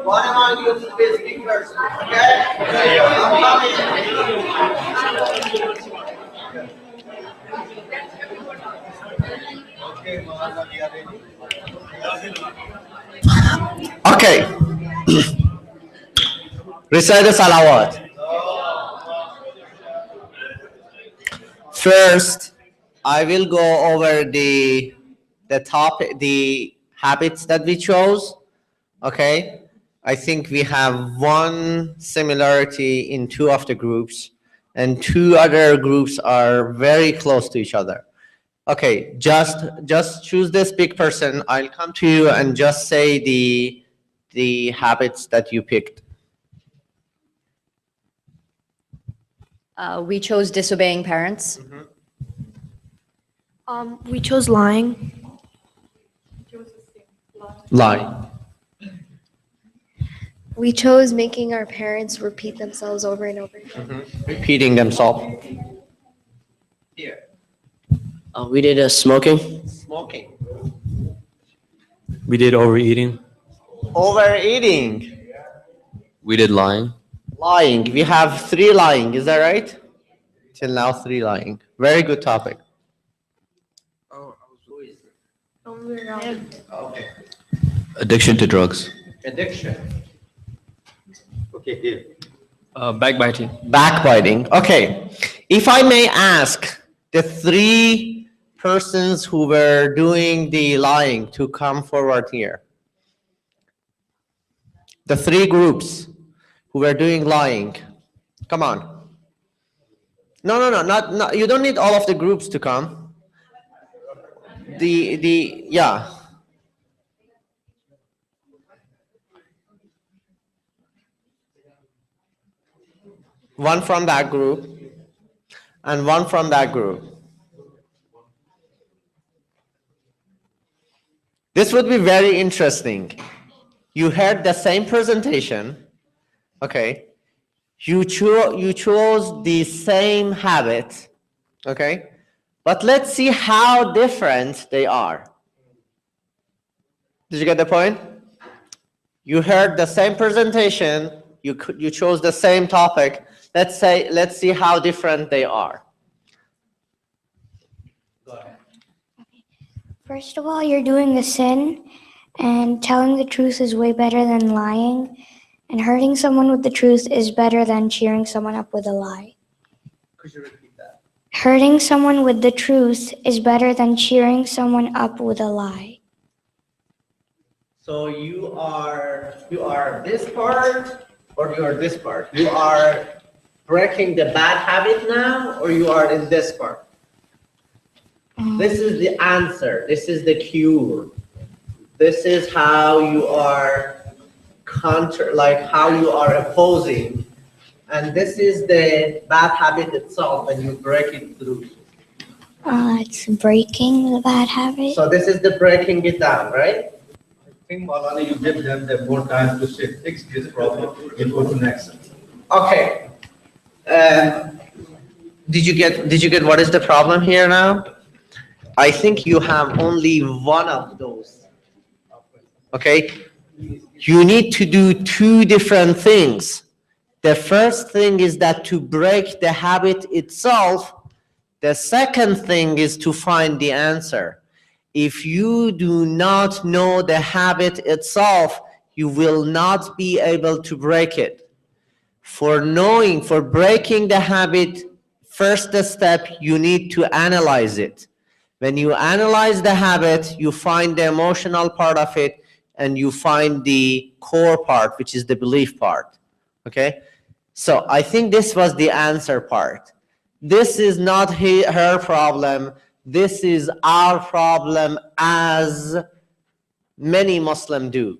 One among you is speaking first. Okay? Okay. Recite the salawat. First, I will go over the habits that we chose. Okay. I think we have one similarity in two of the groups, and two other groups are very close to each other. Okay, just choose this big person. I'll come to you and just say the habits that you picked. We chose disobeying parents. We chose lying. Lie. We chose making our parents repeat themselves over and over. Repeating themselves. We did smoking. Smoking. We did overeating. Overeating. We did lying. Lying. We have 3 lying. Is that right? Till now, 3 lying. Very good topic. Okay. Addiction to drugs. Addiction. Okay, deal. Backbiting. Backbiting. Okay. If I may ask the 3 persons who were doing the lying to come forward here. The 3 groups who were doing lying. Come on. No, not you don't need all of the groups to come. Yeah. One from that group and one from that group. This would be very interesting. You heard the same presentation, okay? You chose the same habit, okay? But let's see how different they are. Did you get the point? You heard the same presentation, you chose the same topic. Let's see how different they are. First of all, you're doing a sin, and telling the truth is way better than lying, and hurting someone with the truth is better than cheering someone up with a lie. Could you repeat that? Hurting someone with the truth is better than cheering someone up with a lie. So you are this part or you are this part? You are breaking the bad habit now, or you are in this part? This is the answer. This is the cure. This is how you are how you are opposing. And this is the bad habit itself when you break it through. It's breaking the bad habit. So this is the breaking it down, right? I think Malani, you give them the more time to say, fix this problem, you go to next. Okay. Did you get what is the problem here now? I think you have only one of those. Okay? You need to do 2 different things. The first thing is that to break the habit itself. The second thing is to find the answer. If you do not know the habit itself, you will not be able to break it. For breaking the habit, first step, you need to analyze it. When you analyze the habit, you find the emotional part of it, and you find the core part, which is the belief part. Okay? So I think this was the answer part. This is not her problem. This is our problem, as many Muslims do.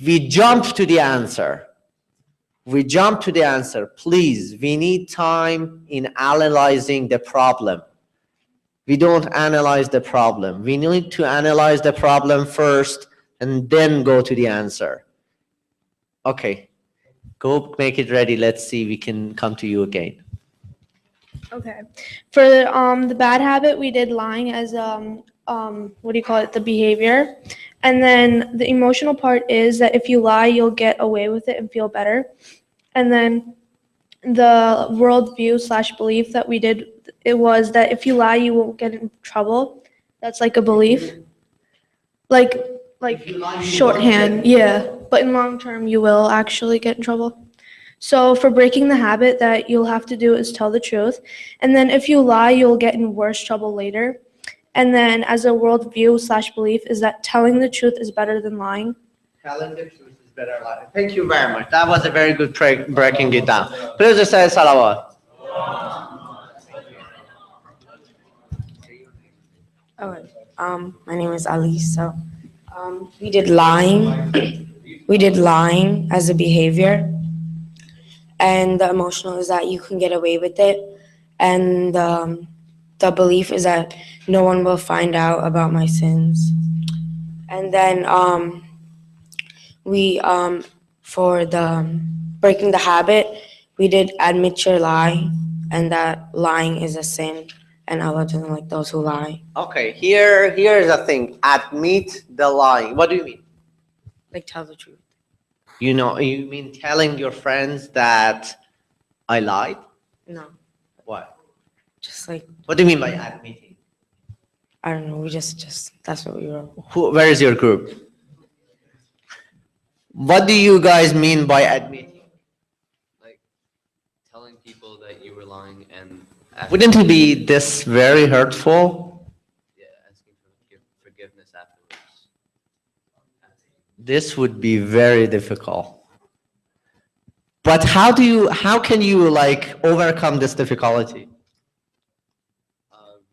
We jump to the answer. Please, we need time in analyzing the problem. We don't analyze the problem. We need to analyze the problem first and then go to the answer. Okay, go make it ready. Let's see, we can come to you again. Okay. For the bad habit, we did lying as the behavior. And then the emotional part is that if you lie, you'll get away with it and feel better. And then the worldview/belief that we did, it was that if you lie, you won't get in trouble. That's like a belief. Like shorthand, yeah. But in long term, you will actually get in trouble. So for breaking the habit, that you'll have to do is tell the truth. And then if you lie, you'll get in worse trouble later. And then as a worldview/belief is that telling the truth is better than lying. Telling the truth is better than lying. Thank you very much. That was a very good breaking it down. Please just say salawat. Okay. My name is Ali. So, we did lying. We did lying as a behavior, and the emotional is that you can get away with it, and the belief is that no one will find out about my sins. And then we for the breaking the habit, we did admit your lie, and that lying is a sin. And Allah doesn't like those who lie. Okay, here's the thing. Admit the lying. What do you mean? Like tell the truth. You know, you mean telling your friends that I lied? No, What? just like, What do you mean by admitting? I don't know. We just that's what we wrote. Where is your group? What do you guys mean by admitting? Like telling people that you were lying and asking, Wouldn't it be this very hurtful? yeah, asking for forgiveness afterwards. This would be very difficult. But how can you like overcome this difficulty?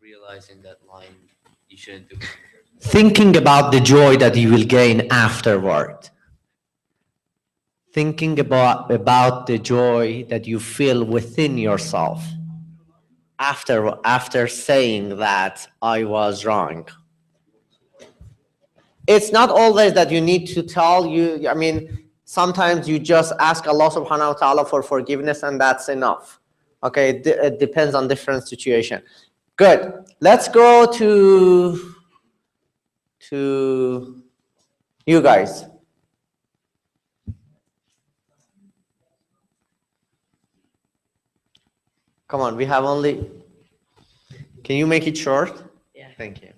Realizing that lying, you shouldn't do it. Thinking about the joy that you will gain afterward. Thinking about the joy that you feel within yourself after saying that I was wrong. It's not always that you need to tell you, I mean, sometimes you just ask Allah subhanahu wa ta'ala for forgiveness and that's enough. Okay, it depends on different situation. Good. Let's go to you guys. Come on, we have only, can you make it short? Yeah. Thank you.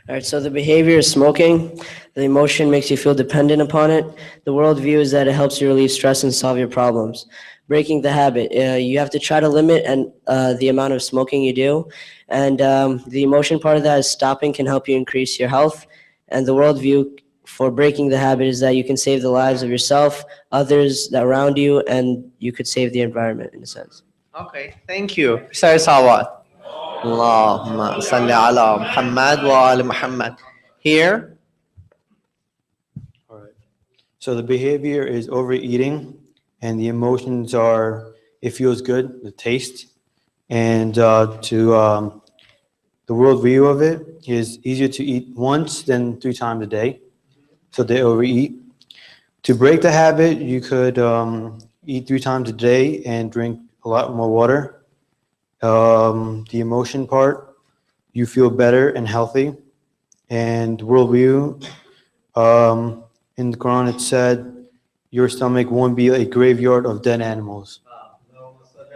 All right, so the behavior is smoking. The emotion makes you feel dependent upon it. The worldview is that it helps you relieve stress and solve your problems. Breaking the habit, you have to try to limit the amount of smoking you do. And the emotion part of that is stopping can help you increase your health. And the worldview for breaking the habit is that you can save the lives of yourself, others that around you, and you could save the environment in a sense. Okay, thank you. Say salawat. Allahumma salli ala Muhammad wa ali Muhammad. Here. All right. So the behavior is overeating, and the emotions are it feels good, the taste, and the worldview of it is easier to eat once than 3 times a day, so they overeat. To break the habit, you could eat 3 times a day and drink a lot more water. The emotion part, you feel better and healthy. And worldview, in the Quran it said, your stomach won't be a graveyard of dead animals.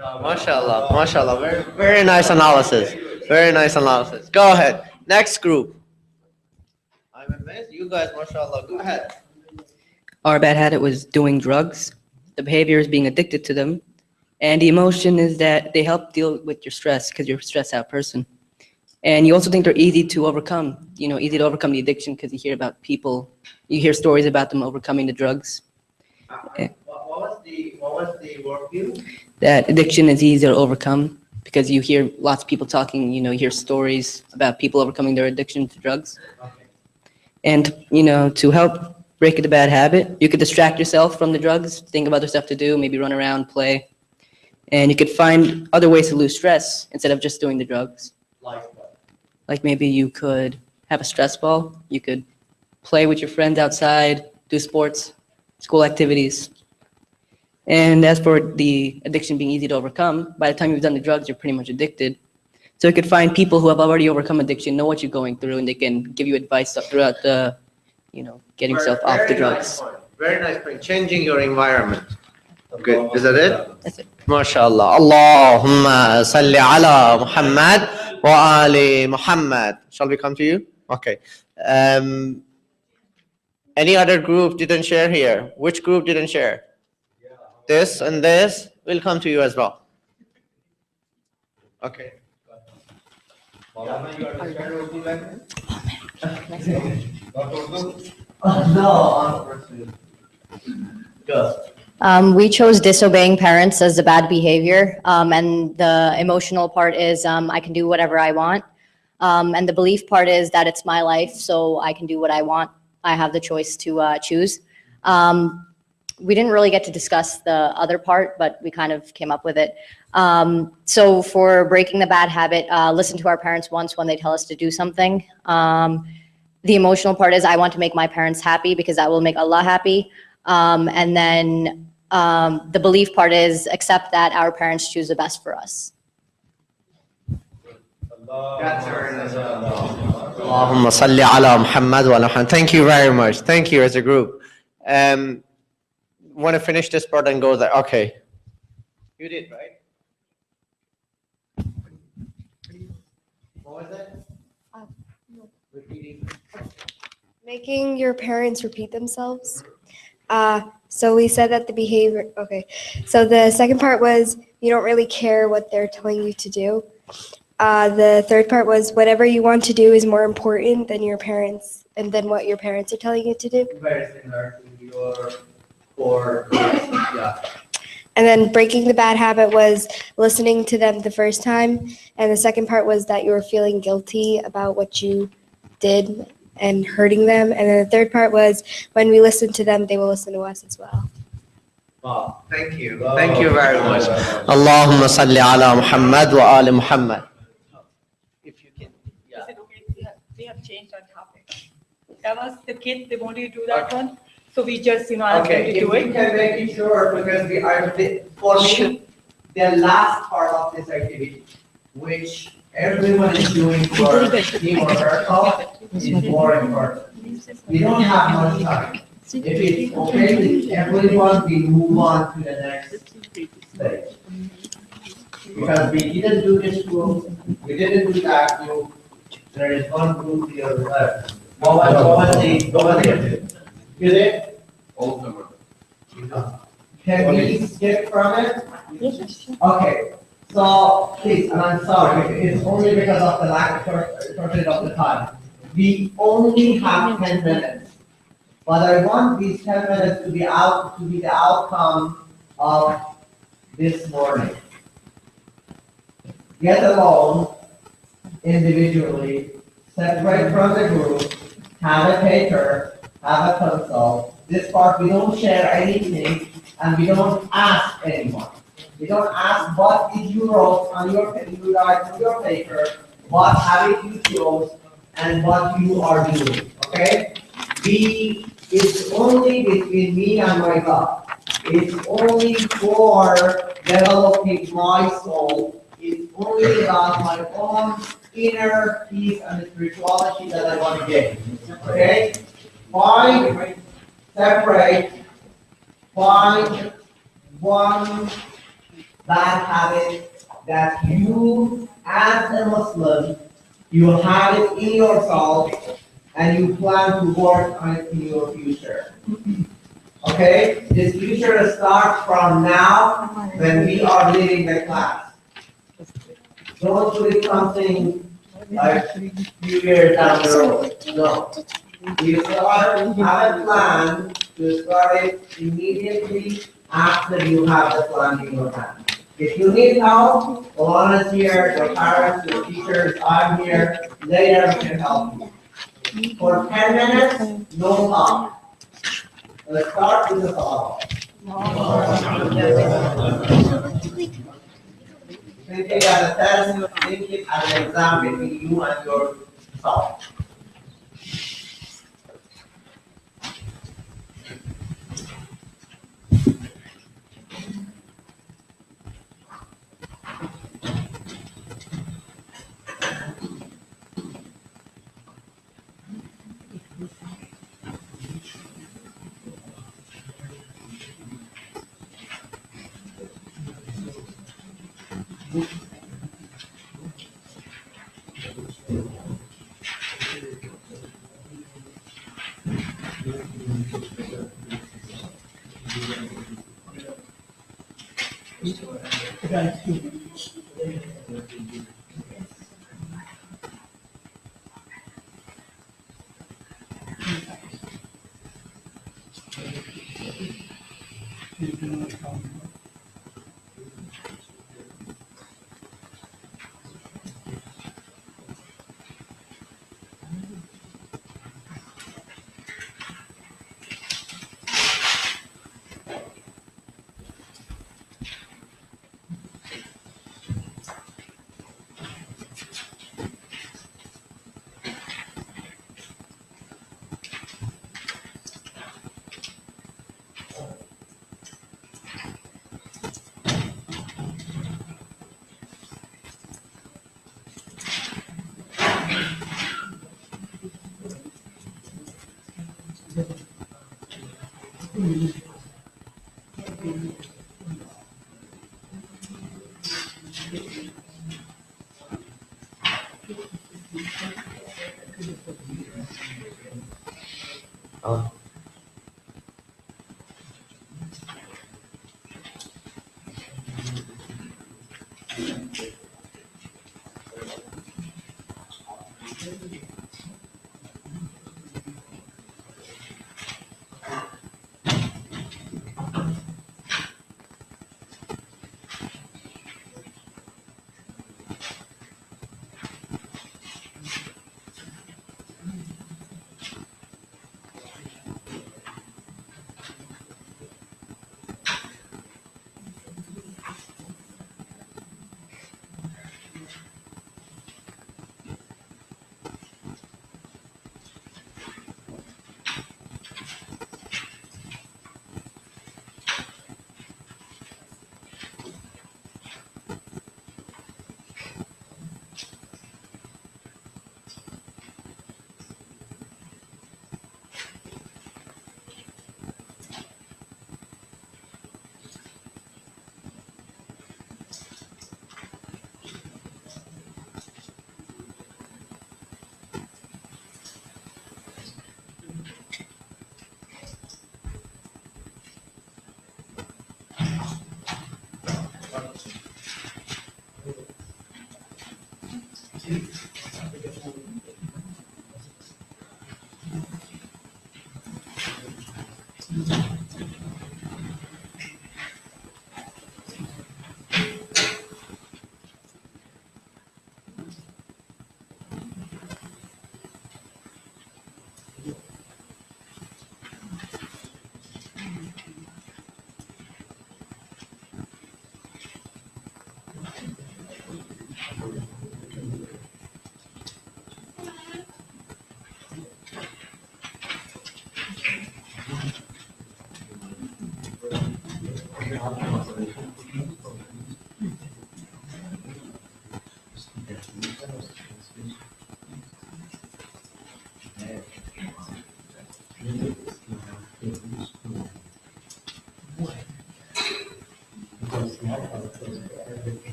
MashaAllah, MashaAllah. Very, very nice analysis. Very nice analysis. Go ahead. Next group. I'm amazed. You guys, MashaAllah. Go ahead. Our bad habit was doing drugs. The behavior is being addicted to them. And the emotion is that they help deal with your stress because you're a stressed out person. And you also think they're easy to overcome, easy to overcome the addiction because you hear about people, you hear stories about them overcoming the drugs. What was the worldview? That addiction is easier to overcome because you hear lots of people talking, you hear stories about people overcoming their addiction to drugs. Okay. And, to help break the bad habit, you could distract yourself from the drugs, think of other stuff to do, maybe run around, play. And you could find other ways to lose stress instead of just doing the drugs. Like what? Like maybe you could have a stress ball, you could play with your friends outside, do sports, school activities. And as for the addiction being easy to overcome, by the time you've done the drugs, you're pretty much addicted. So you could find people who have already overcome addiction, know what you're going through, and they can give you advice throughout the, getting yourself off the drugs. Very nice point. Changing your environment. Good. Is that it? That's it. MashaAllah. Allahumma salli ala Muhammad wa ali Muhammad. Shall we come to you? Okay. Any other group didn't share here? Which group didn't share? This and this will come to you as well. Okay. We chose disobeying parents as the bad behavior, and the emotional part is I can do whatever I want, and the belief part is that it's my life, so I can do what I want. I have the choice to choose. We didn't really get to discuss the other part, but we kind of came up with it. So for breaking the bad habit, listen to our parents once when they tell us to do something. The emotional part is I want to make my parents happy because that will make Allah happy. And then the belief part is accept that our parents choose the best for us. Allahumma salli ala Muhammad wa ala Muhammad. Thank you very much. Thank you as a group. want to finish this part and go there. Okay. You did, right? What was it? Repeating. Making your parents repeat themselves. So we said that the behavior, okay. So the second part was you don't really care what they're telling you to do. The third part was whatever you want to do is more important than your parents and than what your parents are telling you to do. Very similar to your core. Yeah. And then breaking the bad habit was listening to them the first time. And the second part was that you were feeling guilty about what you did and hurting them. And then the third part was when we listen to them, they will listen to us as well. Wow. Thank you. Thank you very much. Allahumma salli ala Muhammad wa ali Muhammad. If you can. Is it okay? We have changed our topic. That was the kids, they wanted to do that one. So we just, asked them to Okay, if do we it. can make it short, because we are, for me, the last part of this activity, which everyone is doing for him or herself, is more important. We don't have much time. If it's okay with everyone, we move on to the next stage. Because we didn't do this group, we didn't do that group, there is one group here left. What was the, you did? All of them are. Can we skip from it? Okay, so please, and I'm sorry, it's only because of the lack of shortage of the time. We only have 10 minutes, but I want these 10 minutes to be the outcome of this morning. Get alone, individually, separate from the group, have a paper, have a pencil. This part, we don't share anything, and we don't ask anyone. We don't ask what did you wrote on your paper, what habit you chose, and what you are doing. Okay? It's only between me and my God. It's only for developing my soul. It's only about my own inner peace and spirituality that I want to get. Okay? Find, separate, find one bad habit that you, as a Muslim, you have it in yourself and you plan to work on it in your future. Okay? This future starts from now when we are leaving the class. Don't do it something like a few years down the road. No. You have a plan to start it immediately after you have the plan in your hand. If you need help, volunteer, your parents, your teachers, I'm here. Later we can help you. For 10 minutes, no talk. Let's start with the salah. Think it as a test, think it as an exam between you and yourself.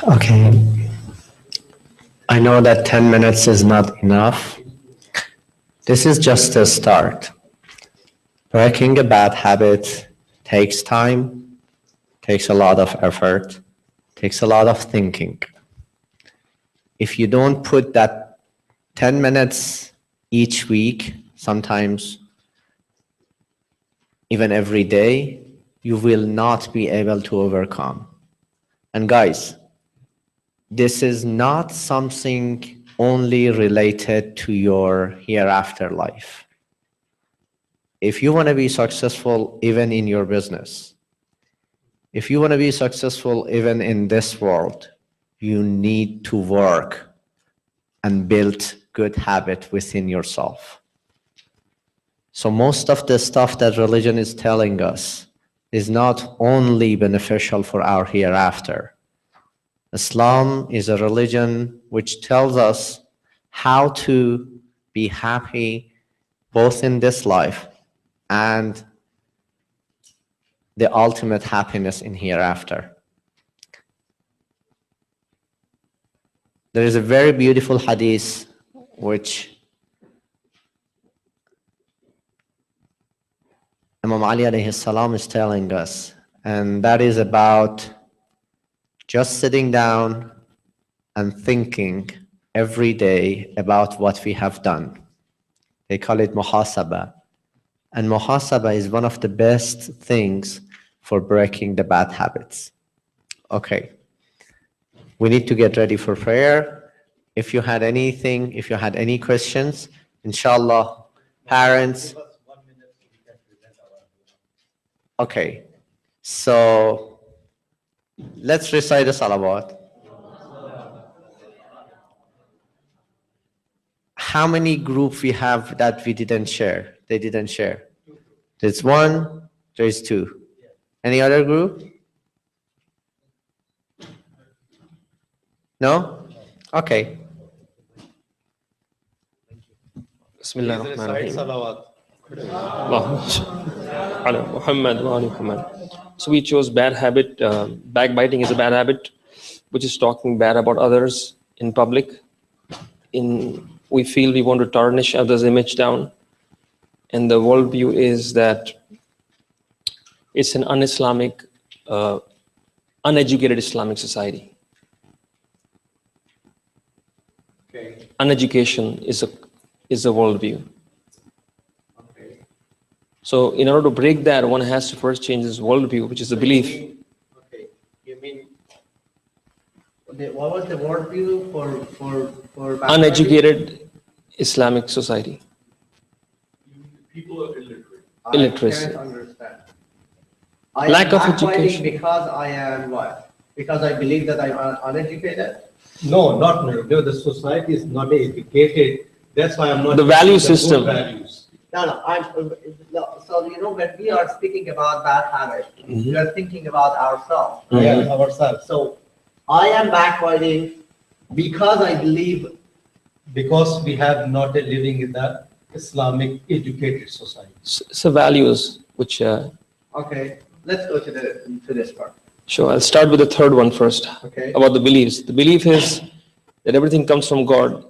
Okay, I know that 10 minutes is not enough. This is just a start. Breaking a bad habit takes time, takes a lot of effort, takes a lot of thinking. If you don't put that 10 minutes each week, sometimes even every day, you will not be able to overcome. And guys, this is not something only related to your hereafter life. If you want to be successful even in your business, if you want to be successful even in this world, you need to work and build good habit within yourself. So most of the stuff that religion is telling us is not only beneficial for our hereafter. Islam is a religion which tells us how to be happy both in this life and the ultimate happiness in hereafter. There is a very beautiful hadith which Imam Ali alayhi salam is telling us, and that is about just sitting down and thinking every day about what we have done. They call it muhasaba. And muhasaba is one of the best things for breaking the bad habits. Okay. We need to get ready for prayer. If you had anything, if you had any questions, inshallah, parents. Okay. So let's recite the salawat. How many groups we have that we didn't share? They didn't share. There's one, there's two. Any other group? No? Okay. Bismillah ar-Rahman ar-Rahim. Muhammad wa ali Muhammad. So we chose bad habit. Backbiting is a bad habit, which is talking bad about others in public. We feel we want to tarnish others' image down. And the worldview is that it's an un-Islamic, uneducated Islamic society. Okay. Uneducation is a worldview. Okay. So in order to break that, one has to first change his worldview, which is the belief. Okay. You mean, what was the worldview for Uneducated Islamic society. People are illiterate. Illiteracy. I can't understand. Lack of backbiting education. Because I am what? Because I believe that I'm uneducated? No, not no. The society is not educated. That's why I'm not. The value good system. Values. No. So when we are speaking about bad habits, we are thinking about ourselves. Yeah, ourselves. So I am backbiting because I believe. Because we have not a living in the Islamic educated society. So values, which. Okay, let's go to this part. Sure, I'll start with the third one first. Okay. About the beliefs. The belief is that everything comes from God,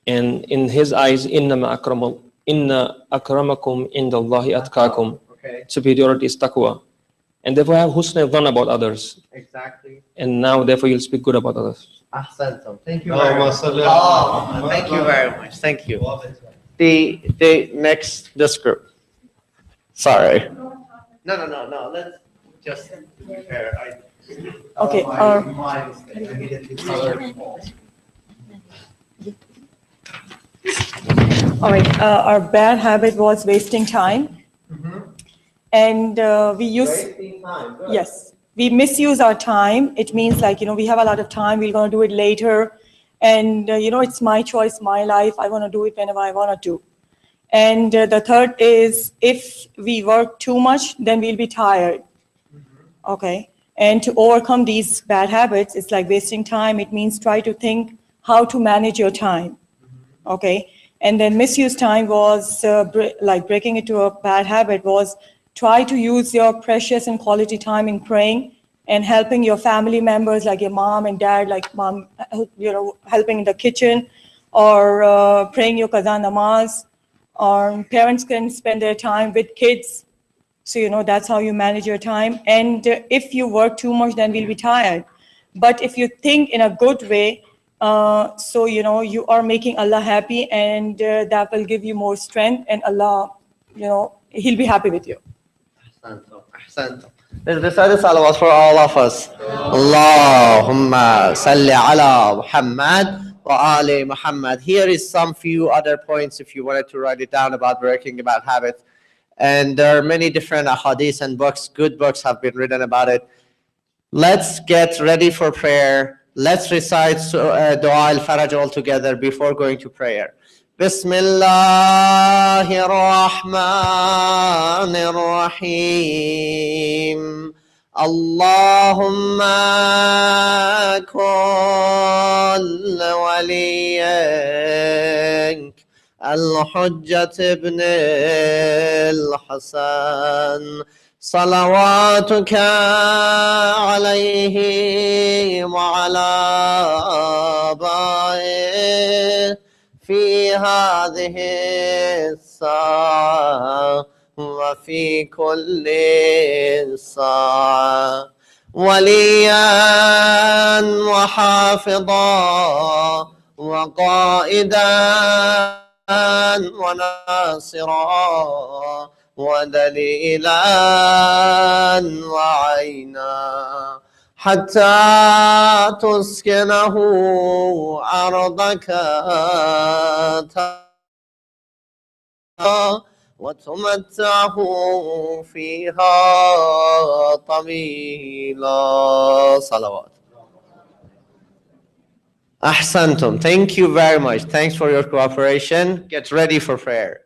and in His eyes, inna akramakum indallahi atqakum. Okay. Superiority is taqwa, and therefore have husna dhan about others. Exactly. And now, therefore, you'll speak good about others. Ahsantum. Thank you very much. Thank you very much. Thank you. The next, this group. Sorry. No. Let's just prepare. Okay. All right. Our bad habit was wasting time, and we use. Wasting time. Good. Yes, we misuse our time. It means we have a lot of time. We're going to do it later, and it's my choice, my life. I want to do it whenever I want to do. And the third is if we work too much, then we'll be tired. Okay. And to overcome these bad habits, it's like wasting time. It means try to think how to manage your time. Okay. And then misuse time was like breaking it to a bad habit was try to use your precious and quality time in praying and helping your family members like your mom and dad, like mom, helping in the kitchen or praying your qaza namaz, or parents can spend their time with kids. So, that's how you manage your time. And if you work too much, then we'll be tired. But if you think in a good way, so, you are making Allah happy, and that will give you more strength, and Allah, He'll be happy with you. Ahsantum. Let's recite the salawat for all of us. Allahumma salli ala Muhammad wa ali Muhammad. Here is some few other points if you wanted to write it down about breaking bad habits. And there are many different ahadith and books, good books have been written about it. Let's get ready for prayer. Let's recite Dua al-Faraj all together before going to prayer. Bismillahir الرحمن الرحيم اللهم كن وليك الحجة ابن الحسن صلواتك عليه وعلى آبائه في هذه الساعة وفي كل ساعة وليا وحافظا وقائدا وناصرا ودليلا وعينا حتى تسكنه أرضك وتمتعه فيها طويلا صلوات. Ahsantum. Thank you very much. Thanks for your cooperation. Get ready for prayer.